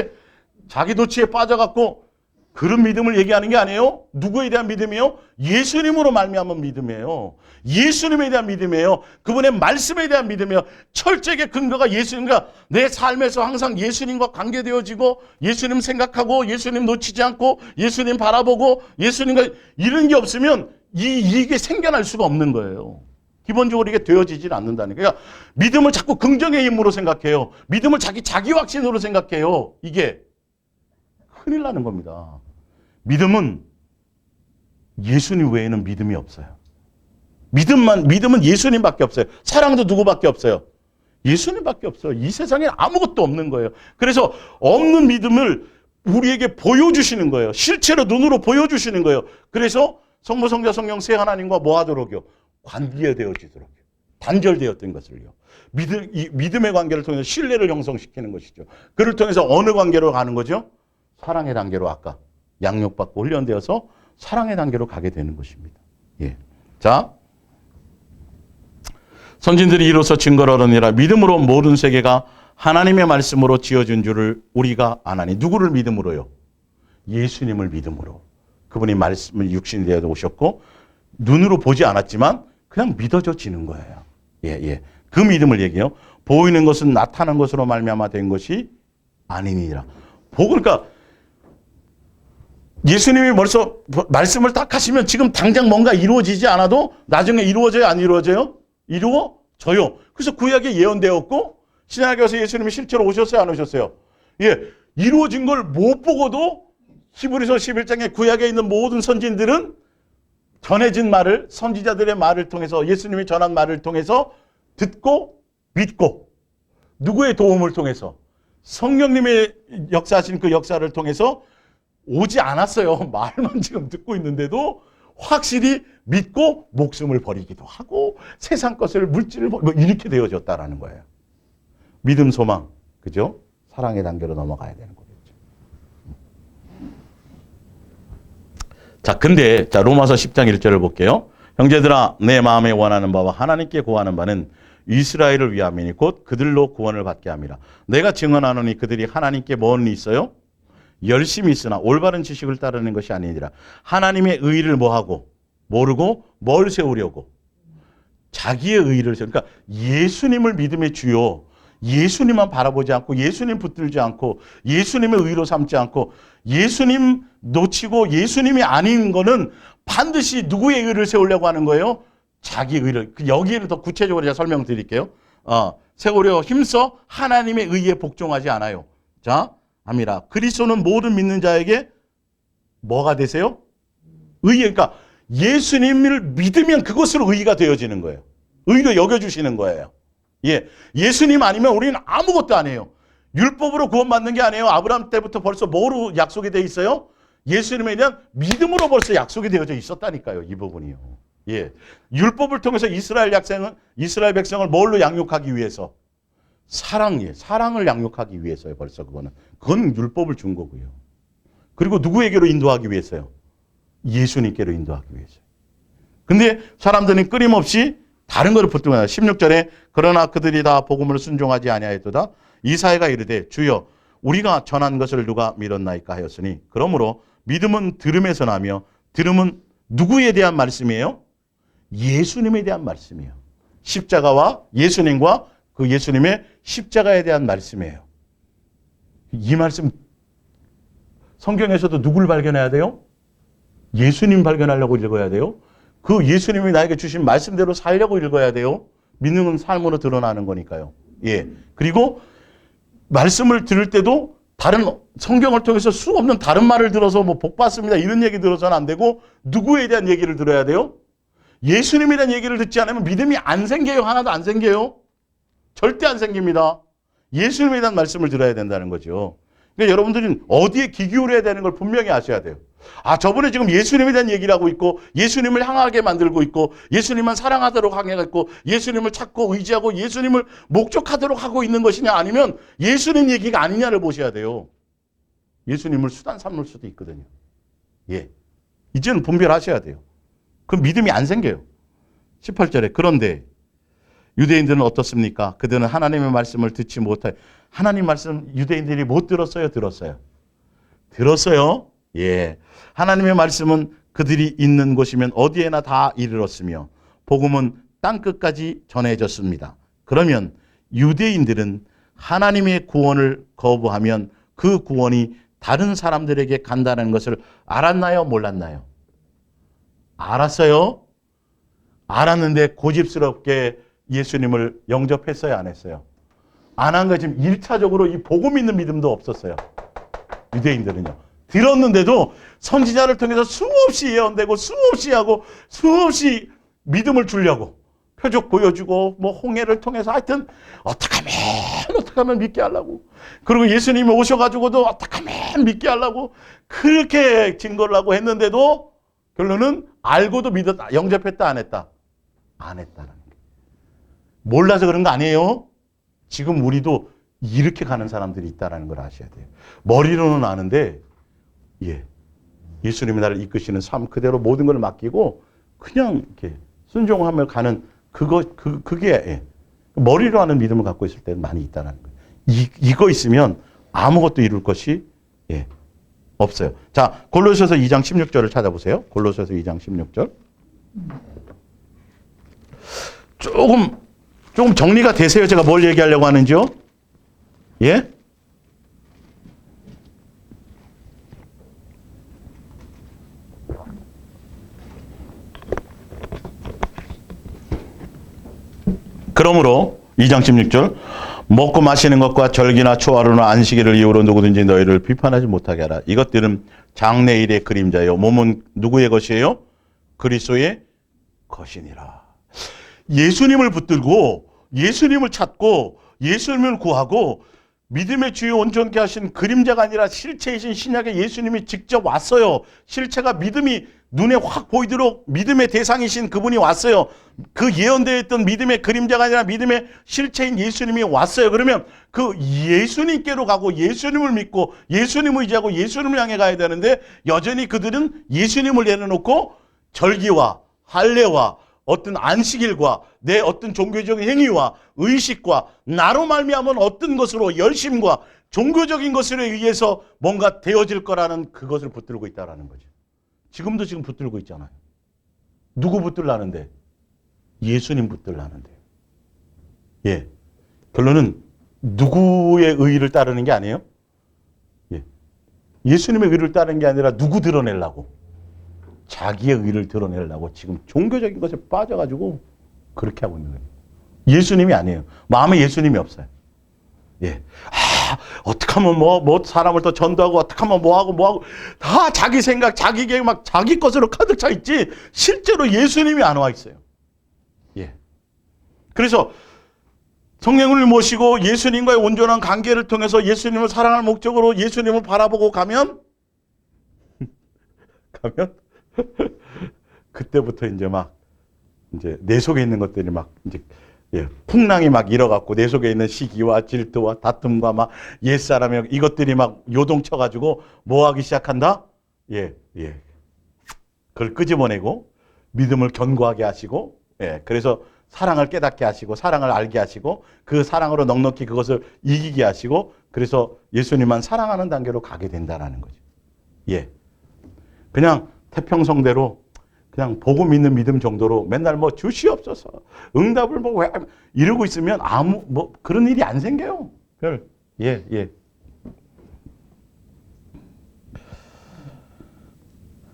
자기 도취에 빠져갖고 그런 믿음을 얘기하는 게 아니에요. 누구에 대한 믿음이에요? 예수님으로 말미암은 믿음이에요. 예수님에 대한 믿음이에요. 그분의 말씀에 대한 믿음이에요. 철저하게 근거가 예수님과 내 삶에서 항상 예수님과 관계되어지고 예수님 생각하고 예수님 놓치지 않고 예수님 바라보고 예수님과 이런 게 없으면 이게 생겨날 수가 없는 거예요. 기본적으로 이게 되어지질 않는다는 거예요. 그러니까 믿음을 자꾸 긍정의 힘으로 생각해요. 믿음을 자기 확신으로 생각해요. 이게 큰일 나는 겁니다. 믿음은 예수님 외에는 믿음이 없어요. 믿음은 예수님밖에 없어요. 사랑도 누구밖에 없어요. 예수님밖에 없어요. 이 세상에 아무것도 없는 거예요. 그래서 없는 믿음을 우리에게 보여주시는 거예요. 실체로 눈으로 보여주시는 거예요. 그래서 성부, 성자, 성령 세 하나님과 뭐 하도록요? 관계되어지도록 단절되었던 것을요. 믿음의 관계를 통해서 신뢰를 형성시키는 것이죠. 그를 통해서 어느 관계로 가는 거죠? 사랑의 단계로 아까 양육받고 훈련되어서 사랑의 단계로 가게 되는 것입니다. 예. 자, 선진들이 이로써 증거를 얻으니라. 믿음으로 모든 세계가 하나님의 말씀으로 지어진 줄을 우리가 아나니. 누구를 믿음으로요? 예수님을 믿음으로. 그분이 말씀을 육신이 되어 오셨고 눈으로 보지 않았지만 그냥 믿어져지는 거예요. 예. 그 믿음을 얘기해요. 보이는 것은 나타난 것으로 말미암아 된 것이 아니니라. 그러니까 예수님이 벌써 말씀을 딱 하시면 지금 당장 뭔가 이루어지지 않아도 나중에 이루어져요? 안 이루어져요? 이루어져요. 그래서 구약에 예언되었고 신약에 와서 예수님이 실제로 오셨어요? 안 오셨어요? 예, 이루어진 걸 못 보고도 히브리서 11장에 구약에 있는 모든 선진들은 전해진 말을, 선지자들의 말을 통해서 예수님이 전한 말을 통해서 듣고 믿고 누구의 도움을 통해서? 성령님의 역사하신 그 역사를 통해서 오지 않았어요. 말만 지금 듣고 있는데도 확실히 믿고 목숨을 버리기도 하고 세상 것을 물질을 뭐 이렇게 되어졌다라는 거예요. 믿음, 소망, 그죠? 사랑의 단계로 넘어가야 되는 거겠죠. 자, 근데 로마서 10장 1절을 볼게요. 형제들아, 내 마음에 원하는 바와 하나님께 구하는 바는 이스라엘을 위함이니 곧 그들로 구원을 받게 함이라. 내가 증언하노니 그들이 하나님께 뭔 일이 있어요? 열심히 있으나 올바른 지식을 따르는 것이 아니니라. 하나님의 의를 뭐하고 모르고 뭘 세우려고? 자기의 의를 세우고. 그러니까 예수님을 믿음의 주요, 예수님만 바라보지 않고 예수님 붙들지 않고 예수님의 의로 삼지 않고 예수님 놓치고 예수님이 아닌 거는 반드시 누구의 의를 세우려고 하는 거예요? 자기 의를. 여기에는 더 구체적으로 제가 설명드릴게요. 세우려 힘써 하나님의 의에 복종하지 않아요. 자, 아미라. 그리스도는 모든 믿는 자에게 뭐가 되세요? 의. 그러니까 예수님을 믿으면 그것으로 의가 되어지는 거예요. 의로 여겨주시는 거예요. 예. 예수님 아니면 우리는 아무것도 안 해요. 율법으로 구원받는 게 아니에요. 아브라함 때부터 벌써 뭐로 약속이 돼 있어요? 예수님에 대한 믿음으로 벌써 약속이 되어져 있었다니까요. 이 부분이요. 예. 율법을 통해서 이스라엘 백성을 뭘로 양육하기 위해서? 사랑을 양육하기 위해서요. 벌써 그건 율법을 준 거고요. 그리고 누구에게로 인도하기 위해서요? 예수님께로 인도하기 위해서요. 근데 사람들은 끊임없이 다른 것을 붙들고 나요. 16절에 그러나 그들이 다 복음을 순종하지 아니하였도다. 이사야가 이르되 주여 우리가 전한 것을 누가 믿었나이까 하였으니 그러므로 믿음은 들음에서 나며 들음은 누구에 대한 말씀이에요? 예수님에 대한 말씀이에요. 십자가와 예수님과 그 예수님의 십자가에 대한 말씀이에요. 이 말씀 성경에서도 누굴 발견해야 돼요? 예수님 발견하려고 읽어야 돼요. 그 예수님이 나에게 주신 말씀대로 살려고 읽어야 돼요. 믿는 삶으로 드러나는 거니까요. 예. 그리고 말씀을 들을 때도 다른 성경을 통해서 수 없는 다른 말을 들어서 뭐 복 받습니다 이런 얘기 들어서는 안 되고 누구에 대한 얘기를 들어야 돼요? 예수님에 대한 얘기를 듣지 않으면 믿음이 안 생겨요. 하나도 안 생겨요. 절대 안 생깁니다. 예수님에 대한 말씀을 들어야 된다는 거죠. 그러니까 여러분들은 어디에 귀 기울여야 되는 걸 분명히 아셔야 돼요. 아, 저번에 지금 예수님에 대한 얘기를 하고 있고 예수님을 향하게 만들고 있고 예수님만 사랑하도록 하게 있고 예수님을 찾고 의지하고 예수님을 목적하도록 하고 있는 것이냐 아니면 예수님 얘기가 아니냐를 보셔야 돼요. 예수님을 수단 삼을 수도 있거든요. 예, 이제는 분별하셔야 돼요. 그럼 믿음이 안 생겨요. 18절에 그런데 유대인들은 어떻습니까? 그들은 하나님의 말씀을 듣지 못해. 하나님 말씀 유대인들이 못 들었어요? 들었어요? 예. 하나님의 말씀은 그들이 있는 곳이면 어디에나 다 이르렀으며 복음은 땅끝까지 전해졌습니다. 그러면 유대인들은 하나님의 구원을 거부하면 그 구원이 다른 사람들에게 간다는 것을 알았나요? 몰랐나요? 알았어요? 알았는데 고집스럽게 예수님을 영접했어요? 안 했어요? 안 한 거 지금 1차적으로 이 복음 있는 믿음도 없었어요. 유대인들은요. 들었는데도 선지자를 통해서 수없이 예언되고 수없이 하고 수없이 믿음을 주려고 표적 보여주고 뭐 홍해를 통해서 하여튼 어떻게 하면 믿게 하려고 그리고 예수님이 오셔가지고도 어떻게 하면 믿게 하려고 그렇게 증거를 하고 했는데도 결론은 알고도 믿었다. 영접했다 안 했다? 안 했다는 거예요. 몰라서 그런 거 아니에요. 지금 우리도 이렇게 가는 사람들이 있다는 걸 아셔야 돼요. 머리로는 아는데 예수님이 나를 이끄시는 삶 그대로 모든 걸 맡기고 그냥 이렇게 순종하며 가는 그게 머리로 하는 믿음을 갖고 있을 때는 많이 있다는 거예요. 이거 있으면 아무것도 이룰 것이 없어요. 자, 골로새서 2장 16절을 찾아보세요. 골로새서 2장 16절. 조금 정리가 되세요? 제가 뭘 얘기하려고 하는지요? 예? 그러므로 2장 16절 먹고 마시는 것과 절기나 초하루나 안식일을 이유로 누구든지 너희를 비판하지 못하게 하라. 이것들은 장래일의 그림자요. 몸은 누구의 것이에요? 그리스도의 것이니라. 예수님을 붙들고 예수님을 찾고 예수님을 구하고 믿음의 주요 온전케 하신 그림자가 아니라 실체이신 신약의 예수님이 직접 왔어요. 실체가 믿음이 눈에 확 보이도록 믿음의 대상이신 그분이 왔어요. 그 예언되어 있던 믿음의 그림자가 아니라 믿음의 실체인 예수님이 왔어요. 그러면 그 예수님께로 가고 예수님을 믿고 예수님을 의지하고 예수님을 향해 가야 되는데 여전히 그들은 예수님을 내려놓고 절기와 할례와 어떤 안식일과 내 어떤 종교적인 행위와 의식과 나로 말미암은 어떤 것으로 열심과 종교적인 것에 의해서 뭔가 되어질 거라는 그것을 붙들고 있다는 거죠. 지금도 지금 붙들고 있잖아요. 누구 붙들라는데? 예수님 붙들라는데. 예. 결론은 누구의 의의를 따르는 게 아니에요? 예. 예수님의 의의를 따르는 게 아니라 누구 드러내려고? 자기의 의의를 드러내려고 지금 종교적인 것에 빠져가지고 그렇게 하고 있는 거예요. 예수님이 아니에요. 마음에 예수님이 없어요. 예. 어떻게 하면 사람을 더 전도하고, 어떻게 하면 뭐하고, 다 자기 생각, 자기 계획, 막 자기 것으로 가득 차 있지, 실제로 예수님이 안 와 있어요. 예. 그래서 성령을 모시고 예수님과의 온전한 관계를 통해서 예수님을 사랑할 목적으로 예수님을 바라보고 가면 그때부터 이제 내 속에 있는 것들이 이제 풍랑이 일어갖고 내 속에 있는 시기와 질투와 다툼과 옛사람의 이것들이 요동쳐가지고 뭐 하기 시작한다? 그걸 끄집어내고 믿음을 견고하게 하시고, 그래서 사랑을 깨닫게 하시고, 사랑을 알게 하시고, 그 사랑으로 넉넉히 그것을 이기게 하시고, 그래서 예수님만 사랑하는 단계로 가게 된다는 거죠. 그냥 태평성대로 그냥 보고 믿는 믿음 정도로 맨날 주시옵소서, 응답을 왜 이러고 있으면 그런 일이 안 생겨요.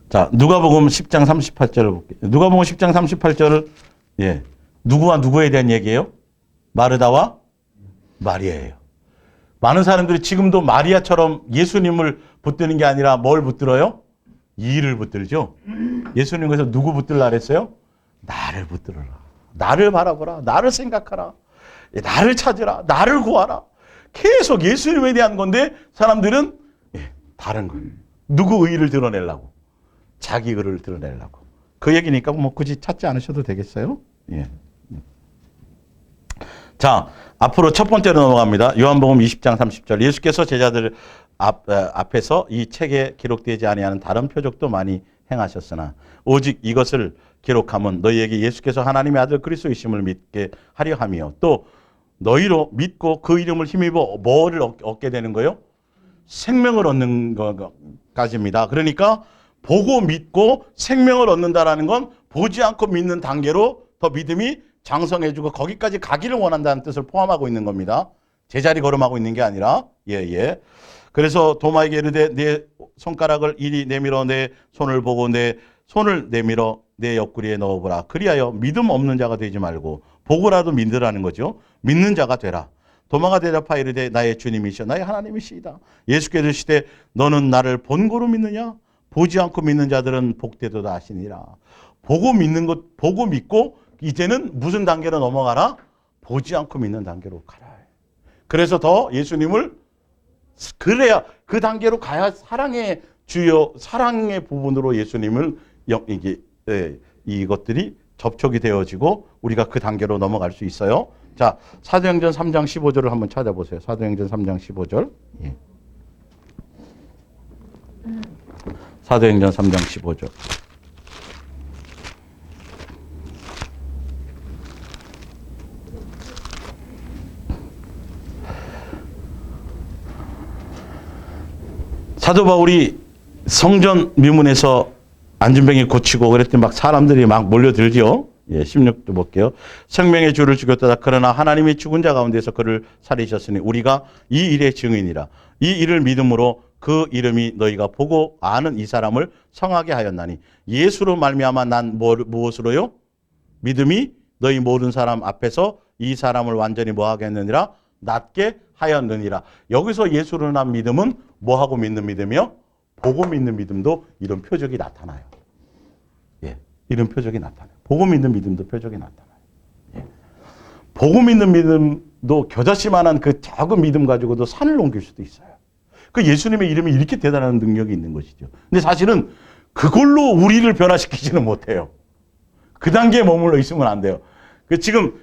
자, 누가복음 10장 38절을 볼게요. 누가복음 10장 38절을 누구와 누구에 대한 얘기예요? 마르다와 마리아예요. 많은 사람들이 지금도 마리아처럼 예수님을 붙드는 게 아니라 뭘 붙들어요? 이를 붙들죠. 예수님께서 누구 붙들라 그랬어요? 나를 붙들어라. 나를 바라보라. 나를 생각하라. 나를 찾으라. 나를 구하라. 계속 예수님에 대한 건데 사람들은 다른 거예요. 누구 의를 드러내려고. 자기 의를 드러내려고. 그 얘기니까 굳이 찾지 않으셔도 되겠어요? 자, 앞으로 첫 번째로 넘어갑니다. 요한복음 20장 30절. 예수께서 제자들 앞에서 이 책에 기록되지 아니하는 다른 표적도 많이 행하셨으나 오직 이것을 기록하면 너희에게 예수께서 하나님의 아들 그리스도이심을 믿게 하려 함이요. 또 너희로 믿고 그 이름을 힘입어 뭐를 얻게 되는 거예요? 생명을 얻는 것까지입니다. 그러니까 보고 믿고 생명을 얻는다라는 건 보지 않고 믿는 단계로 더 믿음이 장성해지고 거기까지 가기를 원한다는 뜻을 포함하고 있는 겁니다. 제자리 걸음하고 있는 게 아니라 그래서 도마에게 이르되 내 손가락을 이리 내밀어 내 손을 보고 내 손을 내밀어 내 옆구리에 넣어보라. 그리하여 믿음 없는 자가 되지 말고 보고라도 믿으라는 거죠. 믿는 자가 되라. 도마가 대답하여 이르되 나의 주님이시여 나의 하나님이시이다. 예수께서 이르시되 너는 나를 본고로 믿느냐? 보지 않고 믿는 자들은 복되도다 하시니라. 보고 믿고 이제는 무슨 단계로 넘어가라? 보지 않고 믿는 단계로 가라. 그래서 더 예수님을 그래야 그 단계로 가야 사랑의 부분으로 예수님을 이것들이 접촉이 되어지고 우리가 그 단계로 넘어갈 수 있어요. 자, 사도행전 3장 15절을 한번 찾아보세요. 사도행전 3장 15절. 사도행전 3장 15절. 사도 바울이 성전 미문에서 안진병이 고치고 그랬더니 사람들이 몰려들죠. 16도 볼게요. 생명의 주를 죽였다. 그러나 하나님이 죽은 자 가운데서 그를 살리셨으니 우리가 이 일의 증인이라. 이 일을 믿음으로 그 이름이 너희가 보고 아는 이 사람을 성하게 하였나니 예수로 말미암아 난 무엇으로요? 믿음이 너희 모든 사람 앞에서 이 사람을 완전히 뭐하게 했느니라? 낫게 하였느니라. 여기서 예수로 난 믿음은 뭐하고 믿는 믿음이요? 보고 믿는 믿음도 이런 표적이 나타나요. 이런 표적이 나타나요. 보고 믿는 믿음도 표적이 나타나요. 보고 믿는 믿음도 겨자씨만한 그 작은 믿음 가지고도 산을 옮길 수도 있어요. 그 예수님의 이름이 이렇게 대단한 능력이 있는 것이죠. 근데 사실은 그걸로 우리를 변화시키지는 못해요. 그 단계에 머물러 있으면 안 돼요. 지금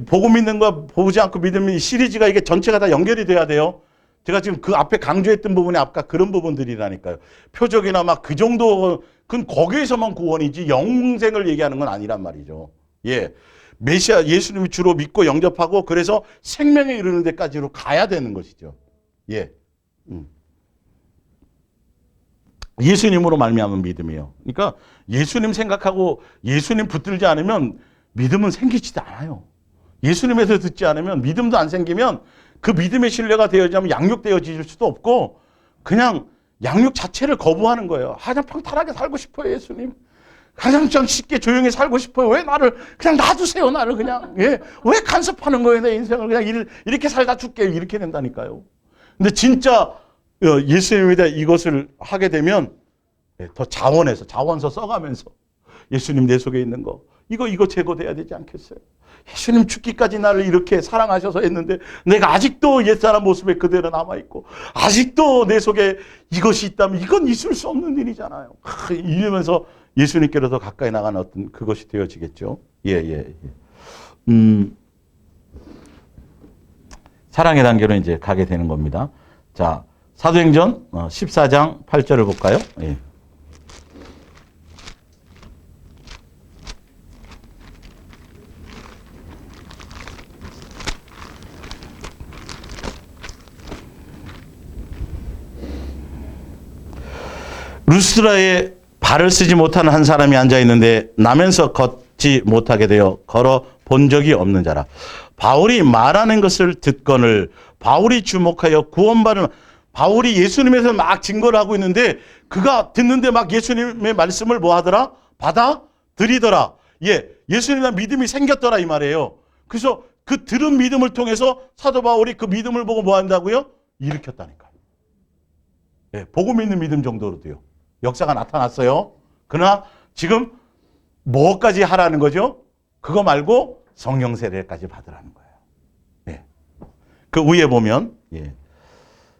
보고 믿는 거 보지 않고 믿는 시리즈가 이게 전체가 다 연결이 돼야 돼요. 제가 지금 그 앞에 강조했던 부분이 아까 그런 부분들이라니까요. 표적이나 그 정도, 그건 거기에서만 구원이지 영생을 얘기하는 건 아니란 말이죠. 메시아 예수님이 주로 믿고 영접하고 그래서 생명에 이르는 데까지로 가야 되는 것이죠. 예수님으로 말미암은 믿음이에요. 그러니까 예수님 생각하고 예수님 붙들지 않으면 믿음은 생기지도 않아요. 예수님에서 듣지 않으면 믿음도 안 생기면 그 믿음의 신뢰가 되어지면 양육되어질 수도 없고 그냥 양육 자체를 거부하는 거예요. 그냥 평탄하게 살고 싶어요, 예수님. 가장 쉽게 조용히 살고 싶어요. 왜 나를 그냥 놔두세요, 나를 그냥. 왜 간섭하는 거예요, 내 인생을. 그냥 이렇게 살다 줄게요. 이렇게 된다니까요. 근데 진짜 예수님에 대해 이것을 하게 되면 더 자원서 써가면서 예수님 내 속에 있는 거, 이거 제거돼야 되지 않겠어요? 예수님 죽기까지 나를 이렇게 사랑하셔서 했는데 내가 아직도 옛사람 모습에 그대로 남아있고 아직도 내 속에 이것이 있다면 이건 있을 수 없는 일이잖아요. 이러면서 예수님께로 더 가까이 나가는 어떤 그것이 되어지겠죠. 사랑의 단계로 이제 가게 되는 겁니다. 자, 사도행전 14장 8절을 볼까요? 예. 루스드라에 발을 쓰지 못하는 한 사람이 앉아 있는데 나면서 걷지 못하게 되어 걸어 본 적이 없는 자라. 바울이 말하는 것을 듣거늘 바울이 주목하여 구원받은 바울이 예수님에서 막 증거를 하고 있는데 그가 듣는데 막 예수님의 말씀을 뭐 하더라? 받아들이더라. 예수님에 믿음이 생겼더라 이 말이에요. 그래서 그 들은 믿음을 통해서 사도 바울이 그 믿음을 보고 뭐 한다고요? 일으켰다니까요. 보고 믿는 믿음 정도로 돼요. 역사가 나타났어요. 그러나 지금 뭐까지 하라는 거죠? 그거 말고 성령 세례까지 받으라는 거예요. 그 위에 보면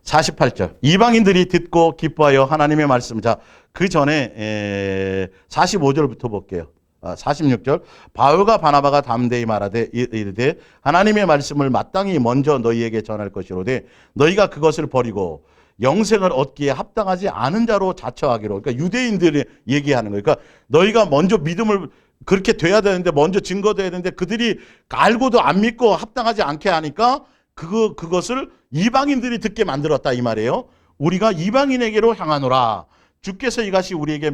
48절 이방인들이 듣고 기뻐하여 하나님의 말씀. 자, 그 전에 45절부터 볼게요. 46절 바울과 바나바가 담대히 말하되 이르되 하나님의 말씀을 마땅히 먼저 너희에게 전할 것이로되 너희가 그것을 버리고 영생을 얻기에 합당하지 않은 자로 자처하기로. 그러니까 유대인들이 얘기하는 거예요. 그러니까 너희가 먼저 믿음을 그렇게 돼야 되는데 먼저 증거돼야 되는데 그들이 알고도 안 믿고 합당하지 않게 하니까 그것을 이방인들이 듣게 만들었다 이 말이에요. 우리가 이방인에게로 향하노라. 주께서 이같이 우리에게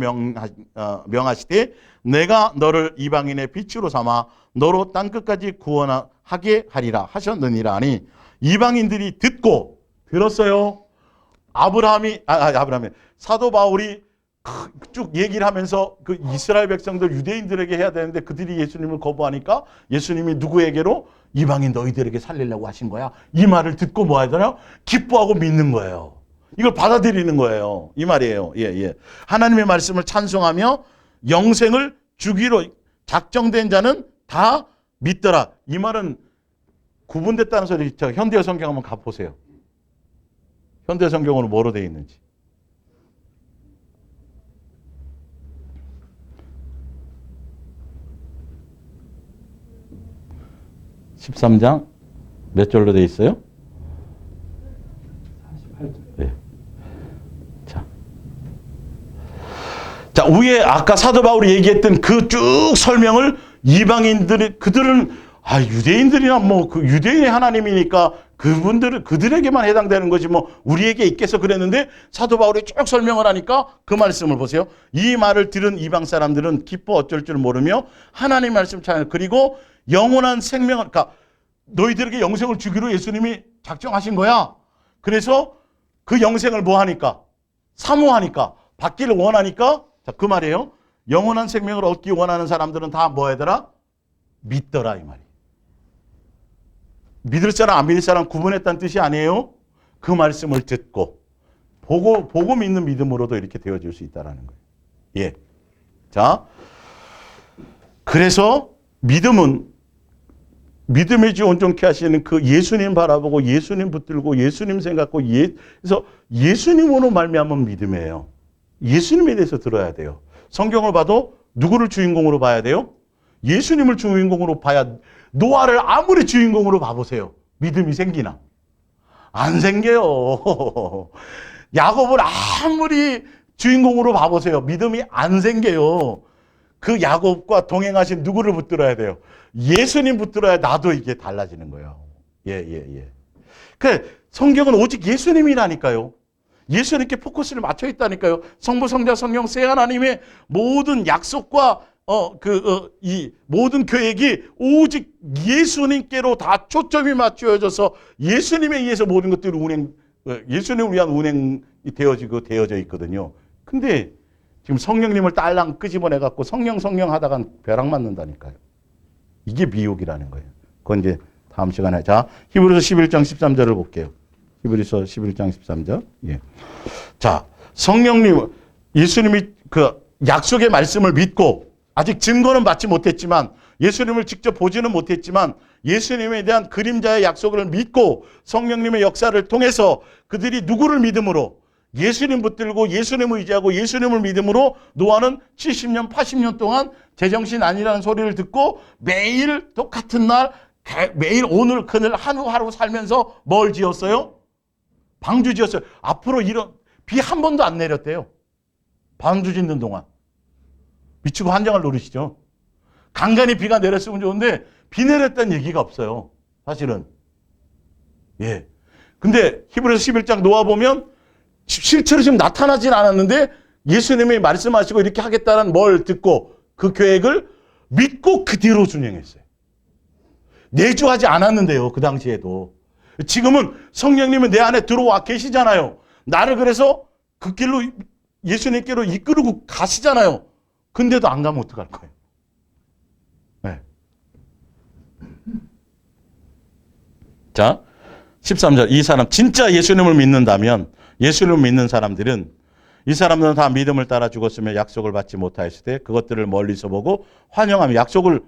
명하시되 내가 너를 이방인의 빛으로 삼아 너로 땅끝까지 구원하게 하리라 하셨느니라 하니 이방인들이 들었어요. 아브라함이 사도 바울이 쭉 얘기를 하면서 그 이스라엘 백성들 유대인들에게 해야 되는데 그들이 예수님을 거부하니까 예수님이 누구에게로? 이방인 너희들에게 살리려고 하신 거야. 이 말을 듣고 뭐 하잖아요? 기뻐하고 믿는 거예요. 이걸 받아들이는 거예요. 이 말이에요. 하나님의 말씀을 찬송하며 영생을 주기로 작정된 자는 다 믿더라. 이 말은 구분됐다는 소리. 현대 성경 한번 가보세요. 현대 성경으로 뭐로 되어 있는지. 13장 몇 절로 되어 있어요? 48절. 네. 자, 위에 아까 사도 바울이 얘기했던 그 쭉 설명을 이방인들이 그들은 유대인들이나 뭐 그 유대인의 하나님이니까 그들에게만 해당되는 거지 뭐 우리에게 있겠어 그랬는데 사도 바울이 쭉 설명을 하니까 그 말씀을 보세요. 이 말을 들은 이방 사람들은 기뻐 어쩔 줄 모르며 하나님 말씀 찬양 그리고 영원한 생명을 그러니까 너희들에게 영생을 주기로 예수님이 작정하신 거야. 그래서 그 영생을 뭐 하니까 사모하니까 받기를 원하니까 자, 그 말이에요. 영원한 생명을 얻기 원하는 사람들은 다 뭐 하더라? 믿더라 이 말이에요. 믿을 사람 안 믿을 사람 구분했다는 뜻이 아니에요. 그 말씀을 듣고 보고 믿는 믿음으로도 이렇게 되어질 수 있다는 거예요. 자, 그래서 믿음의 주 온전케 하시는 그 예수님 바라보고 예수님 붙들고 예수님 생각하고 그래서 예수님으로 말미암은 믿음이에요. 예수님에 대해서 들어야 돼요. 성경을 봐도 누구를 주인공으로 봐야 돼요? 예수님을 주인공으로 봐야 노아를 아무리 주인공으로 봐보세요. 믿음이 생기나? 안 생겨요. 야곱을 아무리 주인공으로 봐보세요. 믿음이 안 생겨요. 그 야곱과 동행하신 누구를 붙들어야 돼요? 예수님 붙들어야 나도 이게 달라지는 거예요. 그 성경은 오직 예수님이라니까요. 예수님께 포커스를 맞춰 있다니까요. 성부, 성자, 성령 세 하나님의 모든 약속과 이 모든 계획이 오직 예수님께로 다 초점이 맞추어져서 예수님에 의해서 모든 것들이 예수님을 위한 운행이 되어져 있거든요. 근데 지금 성령님을 딸랑 끄집어내갖고 성령 하다가 벼락 맞는다니까요. 이게 미혹이라는 거예요. 그건 이제 다음 시간에. 자, 히브리서 11장 13절을 볼게요. 히브리서 11장 13절. 자, 성령님, 예수님이 그 약속의 말씀을 믿고 아직 증거는 받지 못했지만 예수님을 직접 보지는 못했지만 예수님에 대한 그림자의 약속을 믿고 성령님의 역사를 통해서 그들이 누구를 믿음으로 예수님 붙들고 예수님을 의지하고 예수님을 믿음으로 노아는 70년 80년 동안 제정신 아니라는 소리를 듣고 매일 똑같은 날 매일 오늘 그늘 하루하루 살면서 뭘 지었어요? 방주 지었어요. 앞으로 이런 비 한 번도 안 내렸대요. 방주 짓는 동안. 미치고 환장을 노리시죠. 간간히 비가 내렸으면 좋은데 비 내렸다는 얘기가 없어요. 사실은. 예. 근데 히브리서 11장 노아 보면 실제로 지금 나타나진 않았는데 예수님이 말씀하시고 이렇게 하겠다는 뭘 듣고 그 계획을 믿고 그 뒤로 준행했어요. 내주하지 않았는데요. 그 당시에도. 지금은 성령님은 내 안에 들어와 계시잖아요. 나를 그래서 그 길로 예수님께로 이끌고 가시잖아요. 근데도 안 가면 어떡할 거예요? 네. 자, 13절. 이 사람 진짜 예수님을 믿는다면 예수님을 믿는 사람들은 이 사람들은 다 믿음을 따라 죽었으며 약속을 받지 못하였을 때 그것들을 멀리서 보고 환영하며 약속을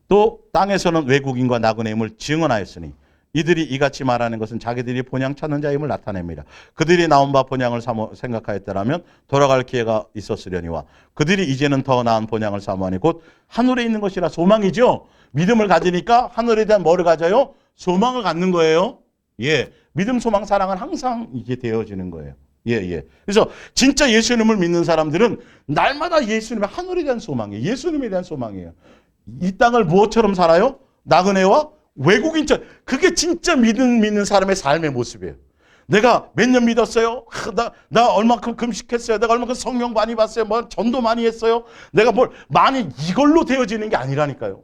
또 땅에서는 외국인과 나그네임을 증언하였으니 이들이 이같이 말하는 것은 자기들이 본향 찾는 자임을 나타냅니다. 그들이 나온 바 본향을 생각하였더라면 돌아갈 기회가 있었으려니와 그들이 이제는 더 나은 본향을 사모하니 곧 하늘에 있는 것이라 소망이죠. 믿음을 가지니까 하늘에 대한 뭐를 가져요? 소망을 갖는 거예요. 예, 믿음, 소망, 사랑은 항상 이게 되어지는 거예요. 예. 그래서 진짜 예수님을 믿는 사람들은 날마다 예수님의 하늘에 대한 소망이에요. 예수님에 대한 소망이에요. 이 땅을 무엇처럼 살아요? 나그네와 외국인처럼. 그게 진짜 믿는 사람의 삶의 모습이에요. 내가 몇 년 믿었어요? 나 얼마큼 금식했어요? 내가 얼마큼 성령 많이 봤어요? 뭐 전도 많이 했어요? 내가 뭘 많이 이걸로 되어지는 게 아니라니까요.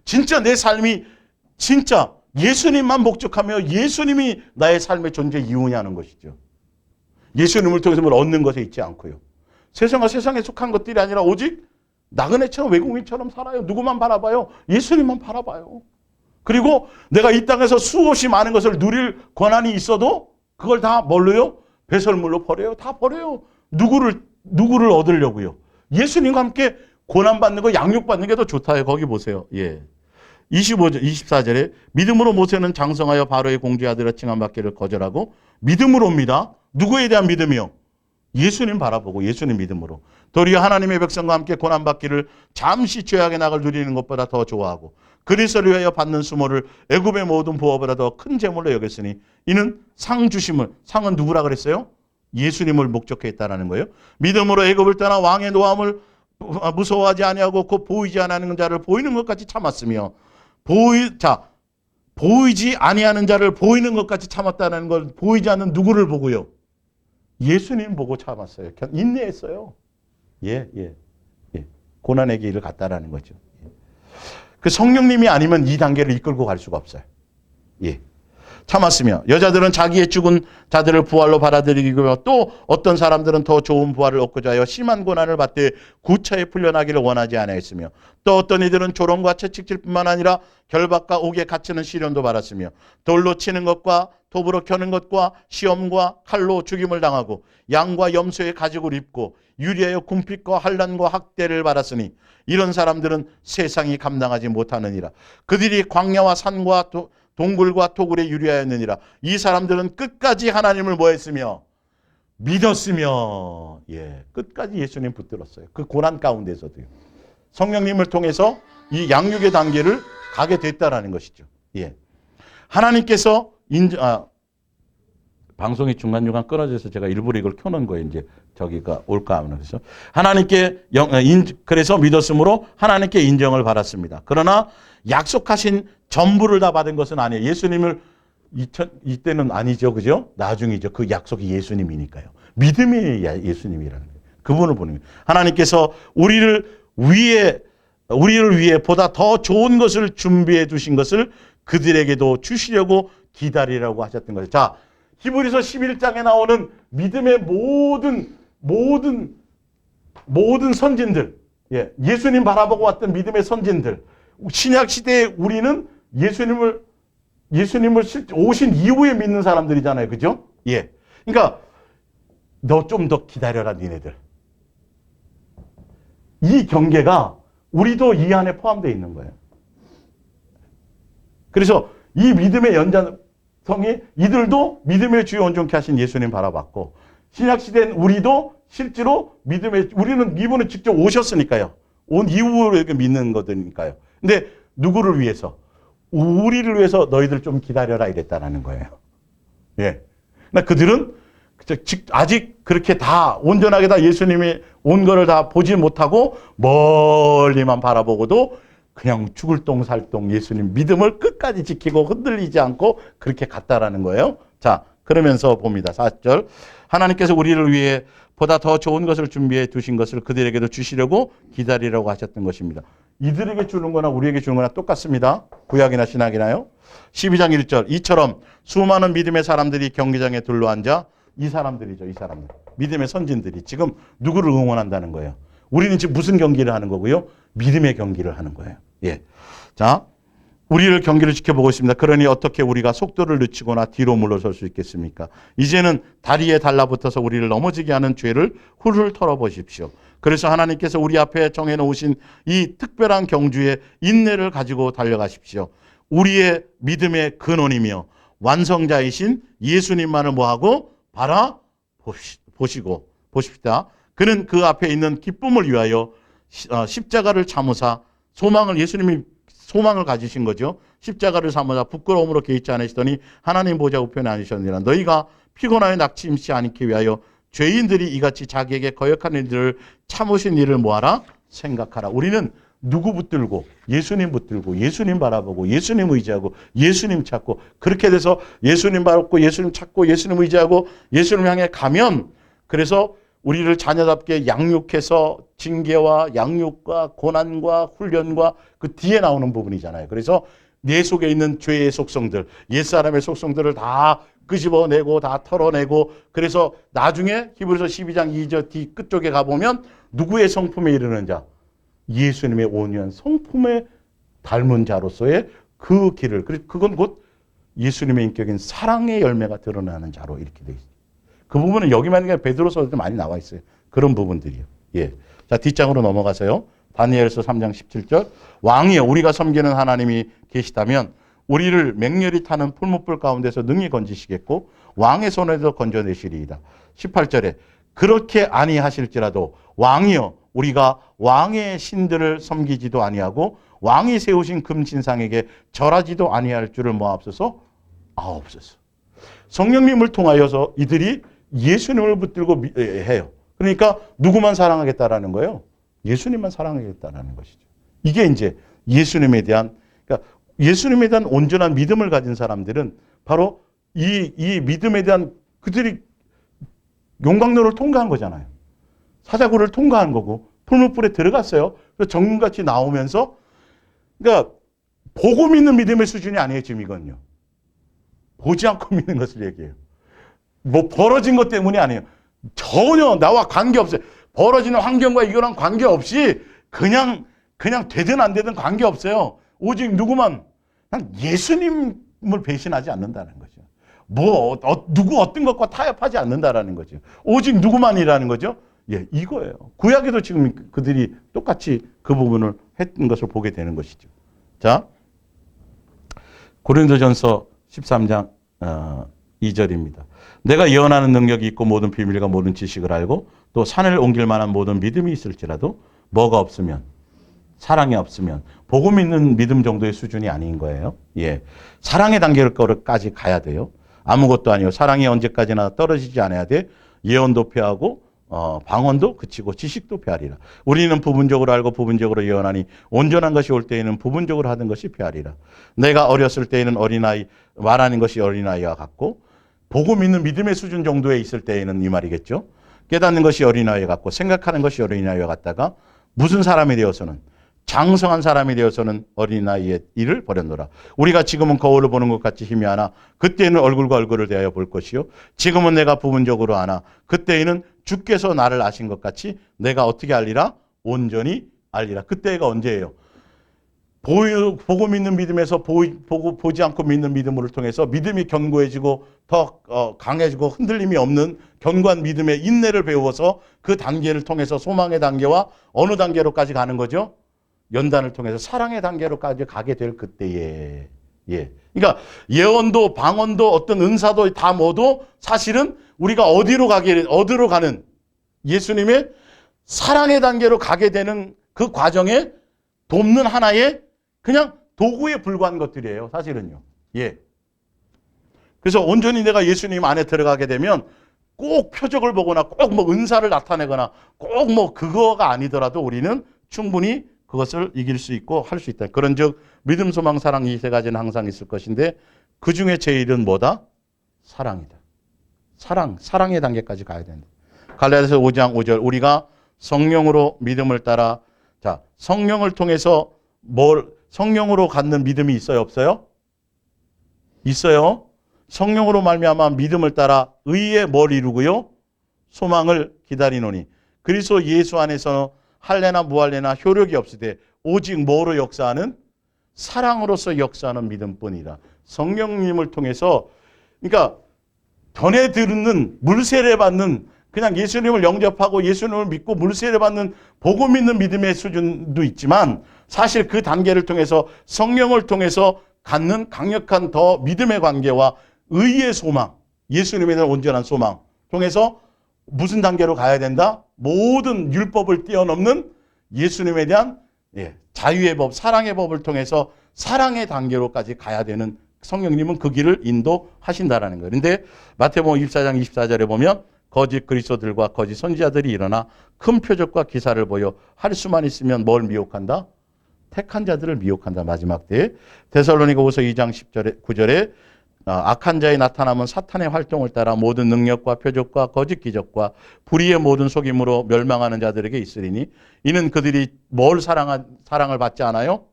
진짜 내 삶이 진짜 예수님만 목적하며 예수님이 나의 삶의 존재 이유냐는 것이죠. 예수님을 통해서 뭘 얻는 것에 있지 않고요. 세상과 세상에 속한 것들이 아니라 오직 나그네처럼 외국인처럼 살아요. 누구만 바라봐요? 예수님만 바라봐요. 그리고 내가 이 땅에서 수없이 많은 것을 누릴 권한이 있어도 그걸 다 뭘로요? 배설물로 버려요. 다 버려요. 누구를 얻으려고요? 예수님과 함께 고난받는 거, 양육받는 게 더 좋다요. 거기 보세요. 예. 24절에 믿음으로 모세는 장성하여 바로의 공주의 아들을 칭함받기를 거절하고 믿음으로 옵니다. 누구에 대한 믿음이요? 예수님 바라보고 예수님 믿음으로. 도리어 하나님의 백성과 함께 고난받기를 잠시 죄악의 낙을 누리는 것보다 더 좋아하고 그리스도를 위하여 받는 수모를 애굽의 모든 부어보다 더 큰 재물로 여겼으니 이는 상 주심을, 상은 누구라 그랬어요? 예수님을 목적했다라는 거예요. 믿음으로 애굽을 떠나 왕의 노함을 무서워하지 아니하고 곧 보이지 않는 자를 보이는 것 같이 참았으며 보이지 아니하는 자를 보이는 것 같이 참았다는 걸 보이지 않는 누구를 보고요? 예수님 보고 참았어요. 인내했어요. 예. 고난의 길을 갔다라는 거죠. 그 성령님이 아니면 이 단계를 이끌고 갈 수가 없어요. 예. 참았으며 여자들은 자기의 죽은 자들을 부활로 받아들이고 또 어떤 사람들은 더 좋은 부활을 얻고자 하여 심한 고난을 받되 구차에 풀려나기를 원하지 아니하였으며 또 어떤 이들은 조롱과 채찍질뿐만 아니라 결박과 옥에 갇히는 시련도 받았으며 돌로 치는 것과 톱으로 켜는 것과 시험과 칼로 죽임을 당하고 양과 염소의 가죽을 입고 유리하여 궁핍과 환난과 학대를 받았으니 이런 사람들은 세상이 감당하지 못하느니라. 그들이 광야와 산과 동굴과 토굴에 유리하였느니라. 이 사람들은 끝까지 하나님을 뭐했으며 믿었으며 끝까지 예수님 붙들었어요. 그 고난 가운데서도요. 성령님을 통해서 이 양육의 단계를 가게 됐다라는 것이죠. 하나님께서 방송이 중간중간 끊어져서 제가 일부러 이걸 켜놓은 거예요. 이제 저기가 올까 하면 그래서 하나님께 그래서 믿었으므로 하나님께 인정을 받았습니다. 그러나 약속하신 전부를 다 받은 것은 아니에요. 예수님을 이때는 아니죠, 그죠? 나중이죠. 그 약속이 예수님이니까요. 믿음이 예수님이라는 거예요. 그분을 보는 거예요. 하나님께서 우리를 위해 보다 더 좋은 것을 준비해 두신 것을 그들에게도 주시려고 기다리라고 하셨던 거예요. 자, 히브리서 11장에 나오는 믿음의 모든 선진들, 예수님 바라보고 왔던 믿음의 선진들, 신약 시대에 우리는 예수님을 오신 이후에 믿는 사람들이잖아요, 그죠? 그러니까 너 좀 더 기다려라, 니네들. 이 경계가 우리도 이 안에 포함되어 있는 거예요. 그래서 이 믿음의 연장성이 이들도 믿음의 주요 온전케 하신 예수님 바라봤고, 신약시대는 우리도 실제로 우리는 이분은 직접 오셨으니까요. 온 이후로 믿는 거니까요. 근데 누구를 위해서? 우리를 위해서 너희들 좀 기다려라 이랬다라는 거예요. 예. 그러니까 그들은 아직 그렇게 다 온전하게 다 예수님이 온 거를 다 보지 못하고 멀리만 바라보고도 그냥 죽을 똥살똥 예수님 믿음을 끝까지 지키고 흔들리지 않고 그렇게 갔다라는 거예요. 자, 그러면서 봅니다. 4절. 하나님께서 우리를 위해 보다 더 좋은 것을 준비해 두신 것을 그들에게도 주시려고 기다리라고 하셨던 것입니다. 이들에게 주는 거나 우리에게 주는 거나 똑같습니다. 구약이나 신약이나요. 12장 1절. 이처럼 수많은 믿음의 사람들이 경기장에 둘러앉아, 이 사람들이죠. 이 사람들. 믿음의 선진들이 지금 누구를 응원한다는 거예요. 우리는 지금 무슨 경기를 하는 거고요? 믿음의 경기를 하는 거예요. 예. 자, 우리를 경기를 지켜보고 있습니다. 그러니 어떻게 우리가 속도를 늦추거나 뒤로 물러설 수 있겠습니까? 이제는 다리에 달라붙어서 우리를 넘어지게 하는 죄를 훌훌 털어보십시오. 그래서 하나님께서 우리 앞에 정해놓으신 이 특별한 경주에 인내를 가지고 달려가십시오. 우리의 믿음의 근원이며 완성자이신 예수님만을 뭐하고 보십시다. 그는 그 앞에 있는 기쁨을 위하여 십자가를 참으사 예수님이 소망을 가지신 거죠. 십자가를 삼으사 부끄러움으로 개의치 않으시더니 하나님 보좌 우편에 앉으셨느니라. 너희가 피곤하여 낙심치 않게 위하여 죄인들이 이같이 자기에게 거역한 일들을 참으신 일을 뭐하라? 생각하라. 우리는 누구 붙들고? 예수님 붙들고, 예수님 바라보고, 예수님 의지하고, 예수님 찾고, 그렇게 돼서 예수님 바라보고, 예수님 찾고, 예수님 의지하고, 예수님 향해 가면, 그래서 우리를 자녀답게 양육해서 징계와 양육과 고난과 훈련과 그 뒤에 나오는 부분이잖아요. 그래서 내 속에 있는 죄의 속성들, 옛사람의 속성들을 다 끄집어내고 다 털어내고, 그래서 나중에 히브리서 12장 2절 뒤 끝쪽에 가보면 누구의 성품에 이르는 자? 예수님의 온유한 성품에 닮은 자로서의 그 길을, 그건 곧 예수님의 인격인 사랑의 열매가 드러나는 자로 이렇게 돼 있어요. 그 부분은 여기만 아니라 베드로서에도 많이 나와 있어요. 그런 부분들이요. 예. 자, 뒷장으로 넘어가세요. 다니엘서 3장 17절. 왕이여, 우리가 섬기는 하나님이 계시다면 우리를 맹렬히 타는 풀무불 가운데서 능히 건지시겠고 왕의 손에서 건져내시리이다. 18절에 그렇게 아니하실지라도 왕이여, 우리가 왕의 신들을 섬기지도 아니하고 왕이 세우신 금신상에게 절하지도 아니할 줄을 모아옵소서. 아옵소서. 성령님을 통하여서 이들이 예수님을 붙들고 해요. 그러니까 누구만 사랑하겠다라는 거예요? 예수님만 사랑하겠다라는 것이죠. 이게 이제 예수님에 대한, 그러니까 예수님에 대한 온전한 믿음을 가진 사람들은 바로 이 믿음에 대한, 그들이 용광로를 통과한 거잖아요. 사자굴을 통과한 거고 풀무불에 들어갔어요. 그래서 정금같이 나오면서, 그러니까 보고 믿는 믿음의 수준이 아니에요. 지금 이건요. 보지 않고 믿는 것을 얘기해요. 뭐 벌어진 것 때문이 아니에요. 전혀 나와 관계없어요. 벌어지는 환경과 이거랑 관계없이 그냥 되든 안 되든 관계없어요. 오직 누구만, 그냥 예수님을 배신하지 않는다는 거죠. 누구 어떤 것과 타협하지 않는다라는 거죠. 오직 누구만이라는 거죠. 예, 이거예요. 구약에도 지금 그들이 똑같이 그 부분을 했던 것을 보게 되는 것이죠. 자, 고린도전서 13장 2절입니다. 내가 예언하는 능력이 있고 모든 비밀과 모든 지식을 알고 또 산을 옮길 만한 모든 믿음이 있을지라도 뭐가 없으면, 사랑이 없으면 복음 있는 믿음 정도의 수준이 아닌 거예요. 예, 사랑의 단계까지 가야 돼요. 아무것도 아니요. 사랑이 언제까지나 떨어지지 않아야 돼. 예언도 폐하고 방언도 그치고 지식도 폐하리라. 우리는 부분적으로 알고 부분적으로 예언하니 온전한 것이 올 때에는 부분적으로 하던 것이 폐하리라. 내가 어렸을 때에는 어린아이 말하는 것이 어린아이와 같고 복음 있는 믿음의 수준 정도에 있을 때에는 이 말이겠죠. 깨닫는 것이 어린아이와 같고 생각하는 것이 어린아이와 같다가 무슨 사람이 되어서는, 장성한 사람이 되어서는 어린아이의 일을 버렸노라. 우리가 지금은 거울을 보는 것 같이 희미하나 그때는 얼굴과 얼굴을 대하여 볼 것이요. 지금은 내가 부분적으로 아나 그때에는 주께서 나를 아신 것 같이 내가 어떻게 알리라? 온전히 알리라. 그때가 언제예요? 보고 믿는 믿음에서 보지 않고 믿는 믿음을 통해서 믿음이 견고해지고 더 강해지고 흔들림이 없는 견고한 믿음의 인내를 배워서 그 단계를 통해서 소망의 단계와 어느 단계로까지 가는 거죠? 연단을 통해서 사랑의 단계로까지 가게 될 그때에. 예. 그러니까 예언도 방언도 어떤 은사도 다 모두 사실은 우리가 어디로 가는 예수님의 사랑의 단계로 가게 되는 그 과정에 돕는 하나의 그냥 도구에 불과한 것들이에요. 사실은요. 예. 그래서 온전히 내가 예수님 안에 들어가게 되면 꼭 표적을 보거나 꼭 뭐 은사를 나타내거나 꼭 뭐 그거가 아니더라도 우리는 충분히 그것을 이길 수 있고 할 수 있다. 그런즉 믿음, 소망, 사랑 이 세 가지는 항상 있을 것인데 그 중에 제일은 뭐다? 사랑이다. 사랑의 단계까지 가야 된다. 갈라디아서 5장 5절 우리가 성령으로 믿음을 따라 자 성령을 통해서 성령으로 갖는 믿음이 있어요, 없어요? 있어요. 성령으로 말미암아 믿음을 따라 의에 뭘 이루고요? 소망을 기다리노니 그리스도 예수 안에서 할례나 무할례나 효력이 없으되 오직 뭐로 역사하는? 사랑으로서 역사하는 믿음뿐이라. 성령님을 통해서 그러니까 전해 듣는 물세례 받는 그냥 예수님을 영접하고 예수님을 믿고 물세례 받는 보고 믿는 믿음의 수준도 있지만 사실 그 단계를 통해서 성령을 통해서 갖는 강력한 더 믿음의 관계와 의의 소망, 예수님에 대한 온전한 소망 통해서 무슨 단계로 가야 된다? 모든 율법을 뛰어넘는 예수님에 대한 자유의 법, 사랑의 법을 통해서 사랑의 단계로까지 가야 되는 성령님은 그 길을 인도하신다라는 거예요. 그런데 마태복음 24장 24절에 보면 거짓 그리스도들과 거짓 선지자들이 일어나 큰 표적과 기사를 보여 할 수만 있으면 뭘 미혹한다? 택한 자들을 미혹한다. 마지막 때에 데살로니가후서 2장 10절에 9절에 악한 자의 나타남은 사탄의 활동을 따라 모든 능력과 표적과 거짓 기적과 불의의 모든 속임으로 멸망하는 자들에게 있으리니 이는 그들이 뭘 사랑을 받지 않아요?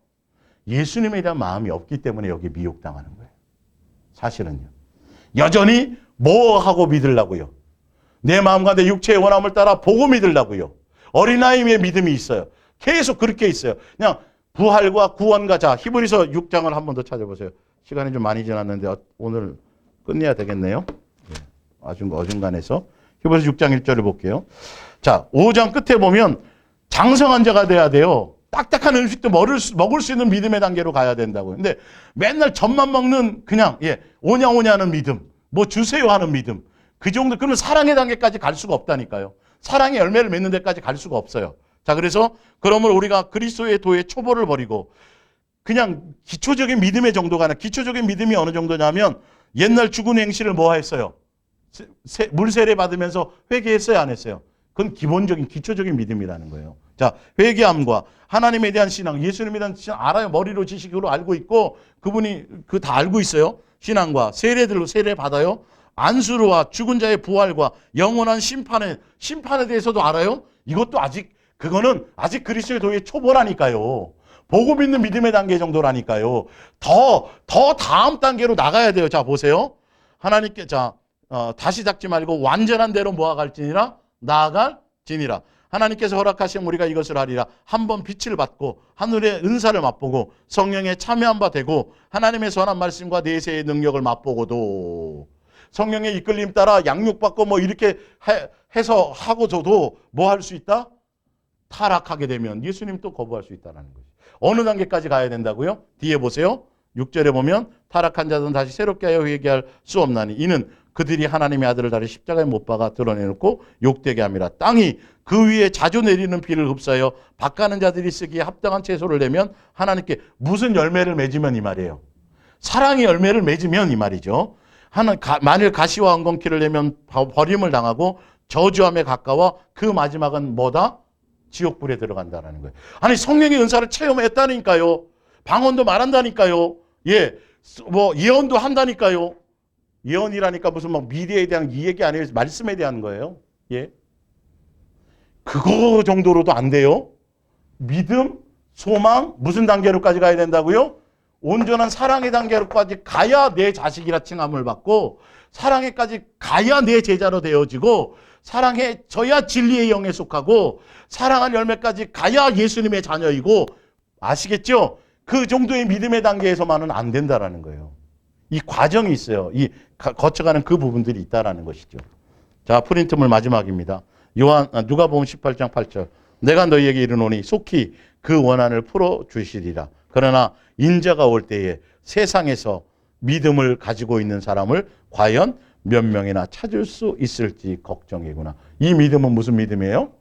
예수님에 대한 마음이 없기 때문에 여기 미혹당하는 거예요. 사실은요. 여전히 뭐 하고 믿으려고요? 내 마음과 내 육체의 원함을 따라 보고 믿으려고요. 어린아이의 믿음이 있어요. 계속 그렇게 있어요. 그냥 부활과 구원과 자 히브리서 6장을 한 번 더 찾아보세요. 시간이 좀 많이 지났는데 오늘 끝내야 되겠네요. 어중간해서 히브리서 6장 1절을 볼게요. 자 5장 끝에 보면 장성한 자가 돼야 돼요. 딱딱한 음식도 먹을 수 있는 믿음의 단계로 가야 된다고요. 근데 맨날 젖만 먹는 그냥 오냐 하는 믿음, 뭐 주세요 하는 믿음. 그 정도, 그러면 사랑의 단계까지 갈 수가 없다니까요. 사랑의 열매를 맺는 데까지 갈 수가 없어요. 자, 그래서 그러면 우리가 그리스도의 도의 초보를 버리고 그냥 기초적인 믿음의 정도가 아니라 기초적인 믿음이 어느 정도냐면 옛날 죽은 행실을 뭐 했어요? 물세례 받으면서 회개했어요, 안 했어요? 그건 기본적인 기초적인 믿음이라는 거예요. 자, 회개함과 하나님에 대한 신앙, 예수님에 대한 신앙 알아요. 머리로 지식으로 알고 있고 그분이 그 다 알고 있어요. 신앙과 세례들로 세례 받아요. 안수로와 죽은 자의 부활과 영원한 심판에 대해서도 알아요. 이것도 그거는 아직 그리스도의 도의 초보라니까요. 보고 믿는 믿음의 단계 정도라니까요. 더 다음 단계로 나가야 돼요. 자, 보세요. 하나님께 다시 잡지 말고 완전한 대로 모아갈지니라 나아갈지니라. 하나님께서 허락하시면 우리가 이것을 하리라. 한번 빛을 받고 하늘의 은사를 맛보고 성령에 참여한 바 되고 하나님의 선한 말씀과 내세의 능력을 맛보고도 성령의 이끌림 따라 양육받고 뭐 이렇게 해서 하고서도 뭐 할 수 있다? 타락하게 되면 예수님 또 거부할 수 있다는 거죠. 어느 단계까지 가야 된다고요? 뒤에 보세요. 6절에 보면 타락한 자들은 다시 새롭게 하여 회개할 수 없나니 이는 그들이 하나님의 아들을 다리 십자가에 못 박아 드러내놓고 욕되게 함이라. 땅이 그 위에 자주 내리는 비를 흡수하여 밭가는 자들이 쓰기에 합당한 채소를 내면 하나님께 무슨 열매를 맺으면 이 말이에요. 사랑의 열매를 맺으면 이 말이죠. 만일 가시와 엉겅퀴를 내면 버림을 당하고 저주함에 가까워 그 마지막은 뭐다? 지옥불에 들어간다는 거예요. 아니 성령의 은사를 체험했다니까요. 방언도 말한다니까요. 뭐 예언도 한다니까요. 예언이라니까 무슨 막 미래에 대한 이 얘기 아니에요. 말씀에 대한 거예요. 그거 정도로도 안 돼요. 믿음, 소망, 무슨 단계로까지 가야 된다고요? 온전한 사랑의 단계로까지 가야 내 자식이라 칭함을 받고 사랑에까지 가야 내 제자로 되어지고 사랑해져야 진리의 영에 속하고 사랑한 열매까지 가야 예수님의 자녀이고 아시겠죠? 그 정도의 믿음의 단계에서만은 안 된다라는 거예요. 이 과정이 있어요. 이 거쳐가는 그 부분들이 있다라는 것이죠. 자, 프린트물 마지막입니다. 누가복음 18장 8절. 내가 너희에게 이르노니 속히 그 원한을 풀어 주시리라. 그러나 인자가 올 때에 세상에서 믿음을 가지고 있는 사람을 과연 몇 명이나 찾을 수 있을지 걱정이구나. 이 믿음은 무슨 믿음이에요?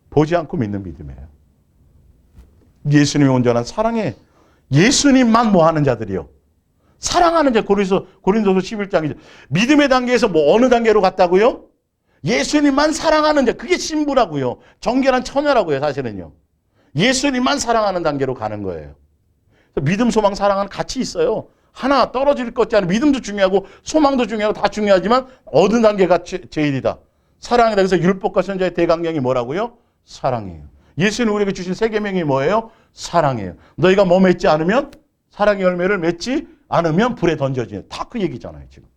보지 않고 믿는 믿음이에요. 예수님의 온전한 사랑에 예수님만 뭐 하는 자들이요? 사랑하는 자. 고린도서 11장이죠. 믿음의 단계에서 뭐 어느 단계로 갔다고요? 예수님만 사랑하는 자. 그게 신부라고요. 정결한 처녀라고요, 사실은요. 예수님만 사랑하는 단계로 가는 거예요. 믿음, 소망, 사랑은 같이 있어요. 하나 떨어질 것 같지 않아요. 믿음도 중요하고 소망도 중요하고 다 중요하지만 어느 단계가 제일이다. 사랑이다. 그래서 율법과 선지자의 대강령이 뭐라고요? 사랑이에요. 예수님 우리에게 주신 세 계명이 뭐예요? 사랑이에요. 너희가 뭐 맺지 않으면, 사랑의 열매를 맺지 않으면 불에 던져지는. 다 그 얘기잖아요, 지금.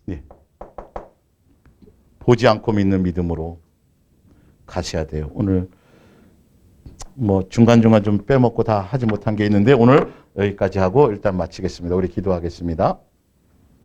네. 보지 않고 믿는 믿음으로 가셔야 돼요. 오늘 뭐 중간중간 좀 빼먹고 다 하지 못한 게 있는데 오늘 여기까지 하고 일단 마치겠습니다. 우리 기도하겠습니다.